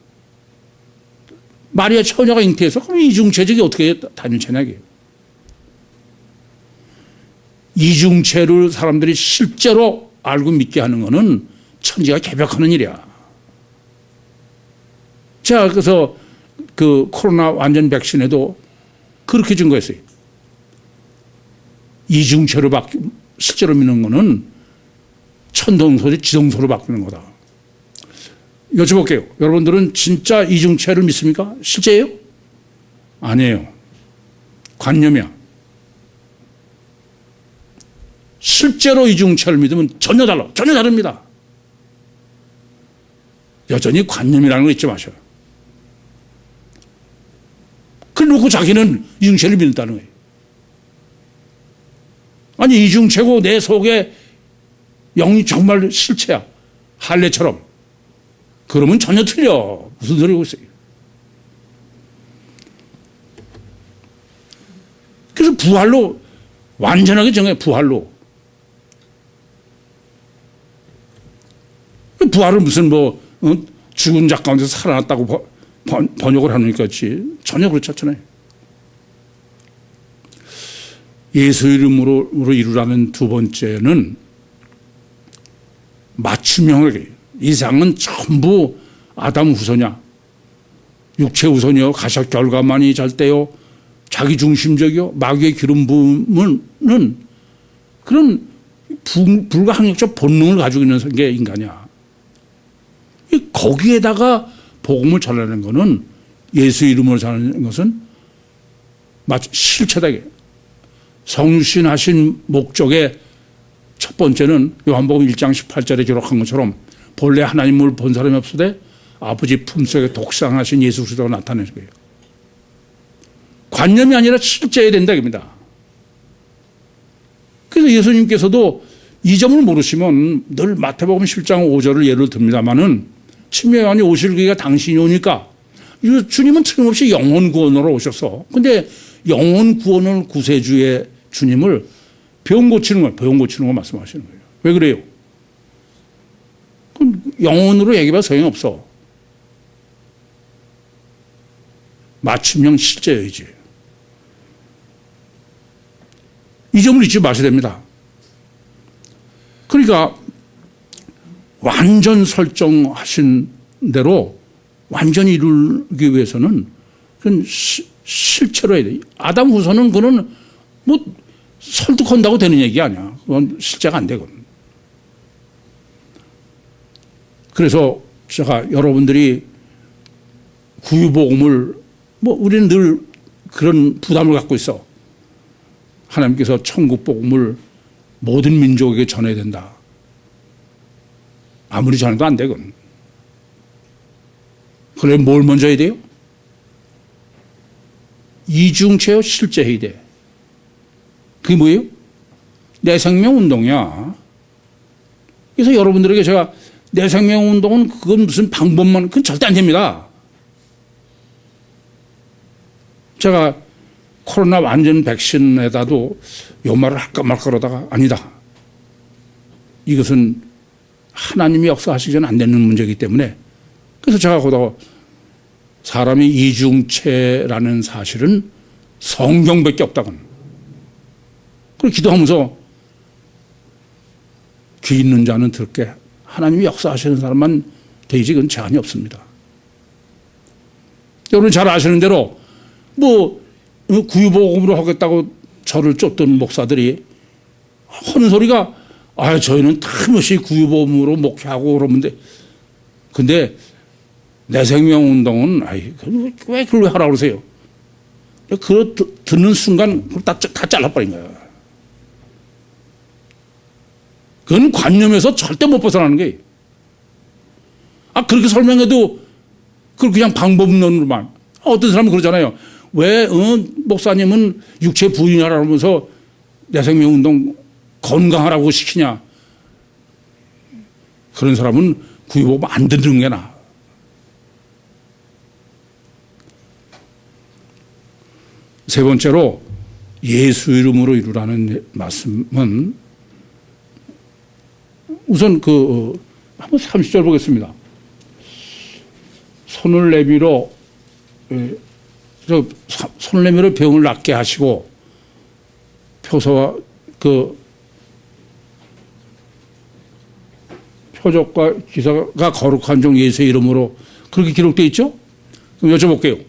마리아 처녀가 잉태해서 그럼 이중체적이 어떻게 단일체냐? 이중체를 사람들이 실제로 알고 믿게 하는 것은 천지가 개벽하는 일이야. 자, 그래서 그 코로나 완전 백신에도 그렇게 증거했어요. 이중체로 실제로 믿는 것은 천동설이 지동설로 바뀌는 거다. 여쭤볼게요. 여러분들은 진짜 이중체를 믿습니까? 실제예요? 아니에요. 관념이야. 실제로 이중체를 믿으면 전혀 달라. 전혀 다릅니다. 여전히 관념이라는 거 잊지 마셔요. 그래놓고 자기는 이중체를 믿는다는 거예요. 아니 이중체고 내 속에 영이 정말 실체야. 할례처럼. 그러면 전혀 틀려. 무슨 소리고 있어요. 그래서 부활로 완전하게 정해. 부활로. 부활을 무슨 뭐 죽은 자 가운데서 살아났다고 번역을 하니까 전혀 그렇지 않잖아요. 예수 이름으로 이루라는 두 번째는 맞춤형을 이상은 전부 아담 후손이야. 육체 후손이요. 가셔 결과만이 잘 때요. 자기 중심적이요. 마귀의 기름 부음은 그런 불가항력적 본능을 가지고 있는 게 인간이야. 거기에다가 복음을 전하는 것은 예수 이름으로 전하는 것은 실체다. 성육신 하신 목적의 첫 번째는 요한복음 1장 18절에 기록한 것처럼 본래 하나님을 본 사람이 없으되 아버지 품속에 독상하신 예수 그리스도가 나타내는 거예요. 관념이 아니라 실제해야 된다 입니다. 그래서 예수님께서도 이 점을 모르시면 늘 마태복음 7장 5절을 예를 듭니다마는 침례 요한이 오실 기회가 당신이 오니까 주님은 틀림없이 영혼 구원으로 오셨어. 근데 영혼 구원을 구세주의 주님을 병 고치는 거예요. 병 고치는 거 말씀하시는 거예요. 왜 그래요? 그럼 영혼으로 얘기해봐 소용없어. 맞춤형 실제여야지. 이 점을 잊지 마셔야 됩니다. 그러니까 완전 설정하신 대로 완전히 이루기 위해서는 그건 실체로 해야 돼. 아담 후손은 그는 뭐 설득한다고 되는 얘기 아니야. 그건 실제가 안 되거든. 그래서 제가 여러분들이 구유복음을 뭐 우리는 늘 그런 부담을 갖고 있어. 하나님께서 천국 복음을 모든 민족에게 전해야 된다. 아무리 전해도 안 되거든. 그래 뭘 먼저 해야 돼요? 이중체요 실제 해야 돼. 그게 뭐예요? 내 생명 운동이야. 그래서 여러분들에게 제가 내 생명 운동은 그건 무슨 방법만, 그건 절대 안 됩니다. 제가 코로나 완전 백신에다도 요 말을 할까 말까 그러다가 아니다. 이것은 하나님이 역사하시기 전에 안 되는 문제이기 때문에 그래서 제가 거기다가 사람이 이중체라는 사실은 성경밖에 없다고는. 그리고 기도하면서 귀 있는 자는 들게 하나님이 역사하시는 사람만 되지 그건 제한이 없습니다. 여러분 잘 아시는 대로 뭐 구유복음으로 하겠다고 저를 쫓던 목사들이 하는 소리가 저희는 틀림없이 구유복음으로 목회하고 그러면 돼. 근데 내 생명 운동은 왜 그걸 하라고 그러세요? 그거 듣는 순간 다 잘라버린 거예요. 그건 관념에서 절대 못 벗어나는 거예요. 그렇게 설명해도 그걸 그냥 방법론으로만. 어떤 사람은 그러잖아요. 왜 목사님은 육체 부인하라고 하면서 내 생명 운동 건강하라고 시키냐. 그런 사람은 구유복음 안 듣는 게 나아. 세 번째로 예수 이름으로 이루라는 말씀은 우선 한번 30절 보겠습니다. 손을 내밀어 손을 내밀어 병을 낫게 하시고 표서와 표적과 기사가 거룩한 종 예수의 이름으로 그렇게 기록되어 있죠? 그럼 여쭤볼게요.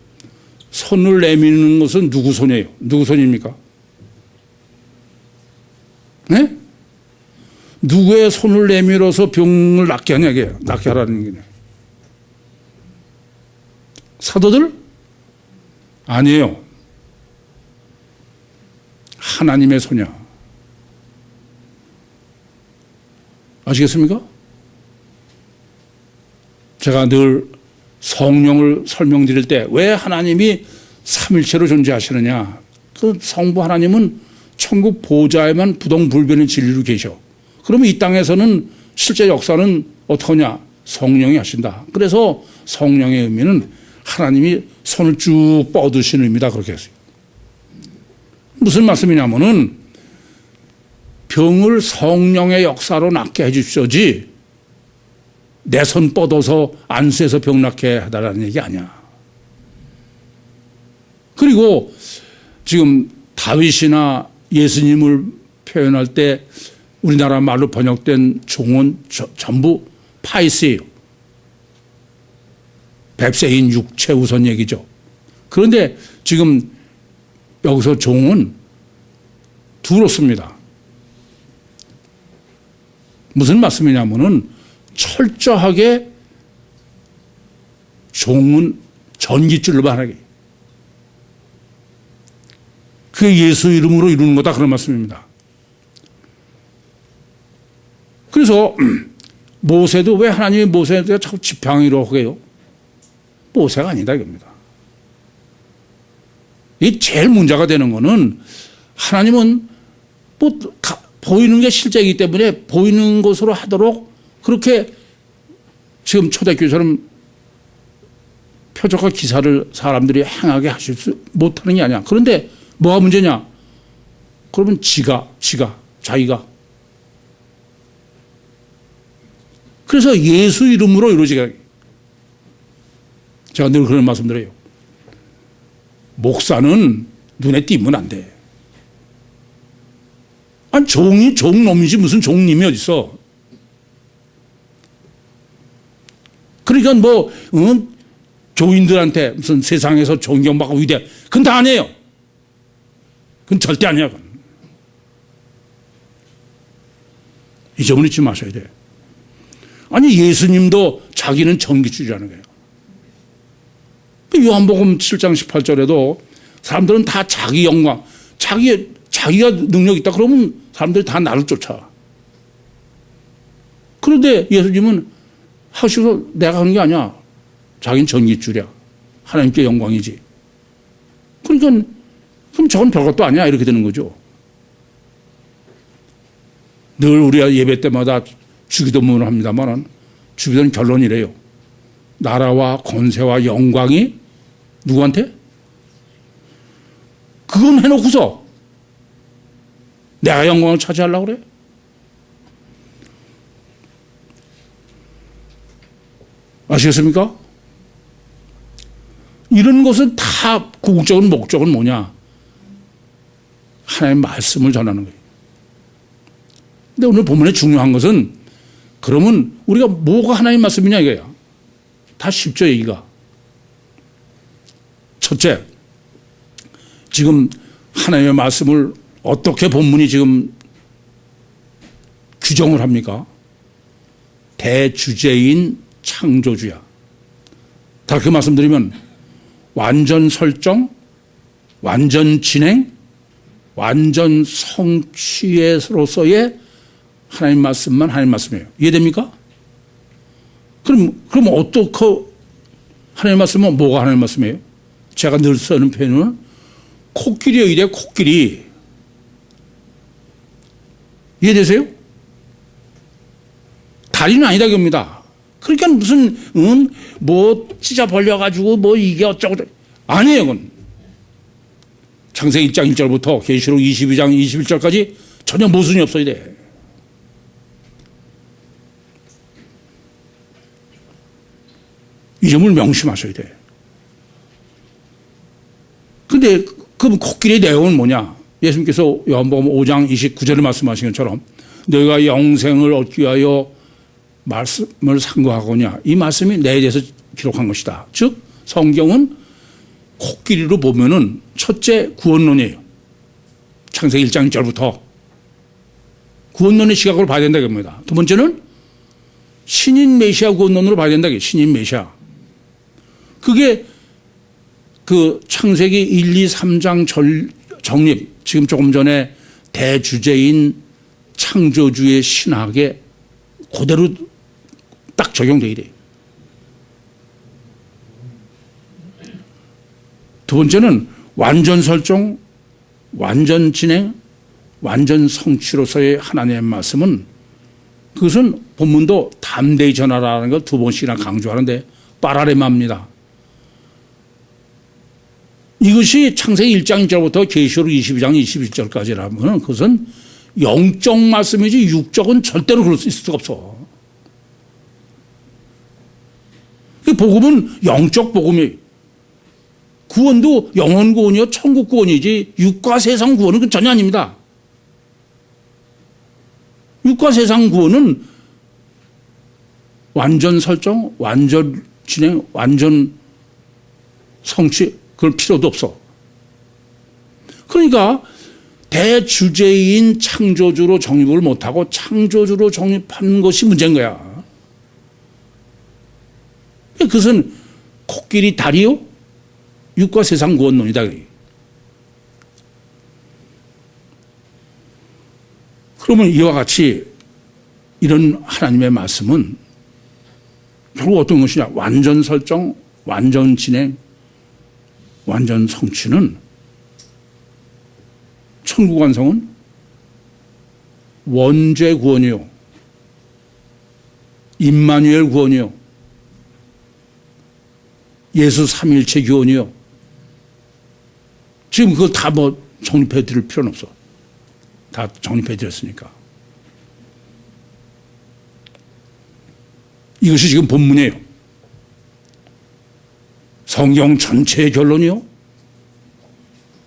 손을 내미는 것은 누구 손이에요? 누구 손입니까? 네? 누구의 손을 내밀어서 병을 낫게 하냐, 이게. 낫게 하라는 게. 사도들? 아니에요. 하나님의 손이야. 아시겠습니까? 제가 늘 성령을 설명드릴 때 왜 하나님이 삼일체로 존재하시느냐. 그 성부 하나님은 천국 보좌에만 부동불변의 진리로 계셔. 그러면 이 땅에서는 실제 역사는 어떻게 하냐. 성령이 하신다. 그래서 성령의 의미는 하나님이 손을 쭉 뻗으시는 의미다. 그렇게 했어요. 무슨 말씀이냐면은 병을 성령의 역사로 낫게 해 주십시오지 내 손 뻗어서 안수해서 병 낫게 해달라는 얘기 아니야. 그리고 지금 다윗이나 예수님을 표현할 때 우리나라 말로 번역된 종은 전부 파이스예요. 뱁새인 육체 우선 얘기죠. 그런데 지금 여기서 종은 두로 씁니다. 무슨 말씀이냐면은 철저하게 종은 전깃줄로 말하게. 그게 예수 이름으로 이루는 거다 그런 말씀입니다. 그래서 모세도 왜 하나님이 모세한테 자꾸 지팡이로 하게 해요? 모세가 아니다 이겁니다. 이 제일 문제가 되는 거는 하나님은 보이는 게 실제이기 때문에 보이는 것으로 하도록 그렇게 지금 초대교회처럼 표적과 기사를 사람들이 행하게 하실 수 못하는 게 아니야. 그런데 뭐가 문제냐? 그러면 자기가. 그래서 예수 이름으로 이루어지게. 제가 늘 그런 말씀 드려요. 목사는 눈에 띄면 안 돼. 종이 종놈이지 무슨 종님이 어딨어. 그러니까 조인들한테 무슨 세상에서 존경받고 위대, 그건 다 아니에요. 그건 절대 아니야. 그건. 이 점을 잊지 마셔야 돼. 예수님도 자기는 전기줄이라는 거예요. 요한복음 7장 18절에도 사람들은 다 자기 영광, 자기가 능력 있다 그러면 사람들이 다 나를 쫓아. 그런데 예수님은 하시고 내가 하는 게 아니야. 자기는 전기줄이야. 하나님께 영광이지. 그러니까 그럼 저건 별것도 아니야 이렇게 되는 거죠. 늘 우리가 예배 때마다 주기도문을 합니다만 주기도는 결론이래요. 나라와 권세와 영광이 누구한테? 그건 해놓고서 내가 영광을 차지하려고 그래? 아시겠습니까? 이런 것은 다 궁극적인 목적은 뭐냐? 하나님의 말씀을 전하는 거예요. 근데 오늘 본문에 중요한 것은 그러면 우리가 뭐가 하나님의 말씀이냐 이거야. 다 쉽죠, 얘기가. 첫째, 지금 하나님의 말씀을 어떻게 본문이 지금 규정을 합니까? 대주제인 창조주야. 다르게 말씀드리면 완전 설정, 완전 진행, 완전 성취로서의 하나님 말씀만 하나님 말씀이에요. 이해됩니까? 그럼 어떻게 하나님 말씀은 뭐가 하나님 말씀이에요? 제가 늘 쓰는 표현은 코끼리예요. 이래 코끼리. 이해되세요? 다리는 아니다 겁니다. 그러니까 무슨 뭐 찢어 벌려가지고 뭐 이게 어쩌고 아니에요. 그건. 창세기 1장 1절부터 계시록 22장 21절까지 전혀 모순이 없어야 돼. 이 점을 명심하셔야 돼. 근데 그럼 코끼리의 내용은 뭐냐? 예수님께서 요한복음 5장 29절에 말씀하신 것처럼 너희가 영생을 얻기 위하여 말씀을 상고하거냐. 이 말씀이 내에 대해서 기록한 것이다. 즉 성경은 코끼리로 보면은 첫째 구원론이에요. 창세기 1장 1절부터 구원론의 시각으로 봐야 된다 겁니다. 두 번째는 신인 메시아 구원론으로 봐야 된다. 신인 메시아. 그게 그 창세기 1, 2, 3장 정립, 지금 조금 전에 대주제인 창조주의 신학에 그대로 딱 적용되어야 돼요. 두 번째는 완전 설정, 완전 진행, 완전 성취로서의 하나님의 말씀은 그것은 본문도 담대히 전하라는 걸 두 번씩이나 강조하는데 빠라레마입니다. 이것이 창세기 1장 1절부터 계시록 22장 21절까지라면 그것은 영적 말씀이지 육적은 절대로 그럴 수 있을 수가 없어. 복음은 영적 복음이에요. 구원도 영혼 구원이요 천국 구원이지 육과 세상 구원은 전혀 아닙니다. 육과 세상 구원은 완전 설정, 완전 진행, 완전 성취 그럴 필요도 없어. 그러니까 대주제인 창조주로 정립을 못하고 창조주로 정립하는 것이 문제인 거야. 그것은 코끼리 다리요? 육과 세상 구원론이다. 그러면 이와 같이 이런 하나님의 말씀은 결국 어떤 것이냐? 완전 설정, 완전 진행, 완전 성취는 천국 완성은 원죄 구원이요, 임마누엘 구원이요, 예수 삼일체 구원이요. 지금 그걸 다 뭐 정립해 드릴 필요는 없어. 다 정립해 드렸으니까. 이것이 지금 본문이에요. 성경 전체의 결론이요.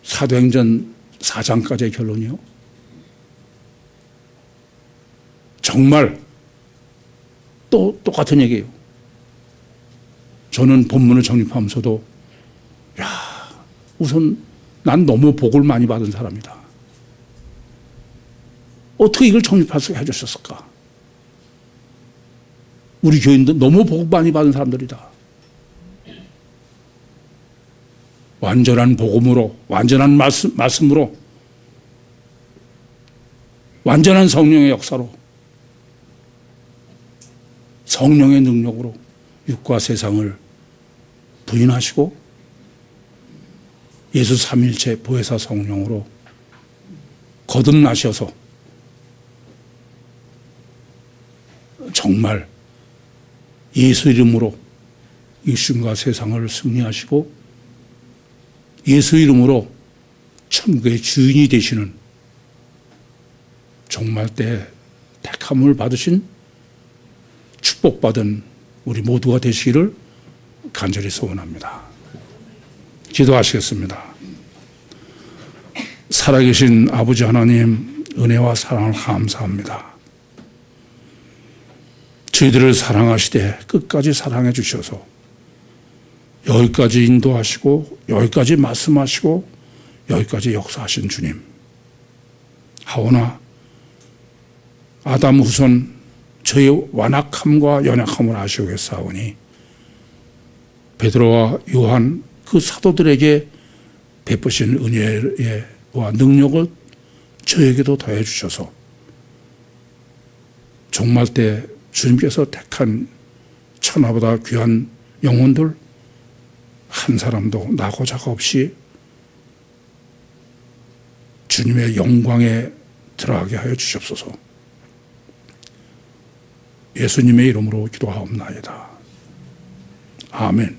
사도행전 4장까지의 결론이요. 정말 또 똑같은 얘기예요. 저는 본문을 정립하면서도 우선 난 너무 복을 많이 받은 사람이다. 어떻게 이걸 정립할 수 있게 해주셨을까? 우리 교인들 너무 복 많이 받은 사람들이다. 완전한 복음으로, 완전한 말씀으로, 완전한 성령의 역사로, 성령의 능력으로 육과 세상을 부인하시고 예수 삼일체 보혜사 성령으로 거듭나셔서 정말 예수 이름으로 육신과 세상을 승리하시고 예수 이름으로 천국의 주인이 되시는 종말 때 택함을 받으신 축복받은 우리 모두가 되시기를 간절히 소원합니다. 기도하시겠습니다. 살아계신 아버지 하나님, 은혜와 사랑을 감사합니다. 저희들을 사랑하시되 끝까지 사랑해 주셔서 여기까지 인도하시고 여기까지 말씀하시고 여기까지 역사하신 주님, 하오나 아담 후손 저의 완악함과 연약함을 아시오겠사오니 베드로와 요한 그 사도들에게 베푸신 은혜와 능력을 저에게도 더해 주셔서 종말 때 주님께서 택한 천하보다 귀한 영혼들 한 사람도 나고자가 없이 주님의 영광에 들어가게 하여 주시옵소서. 예수님의 이름으로 기도하옵나이다. 아멘.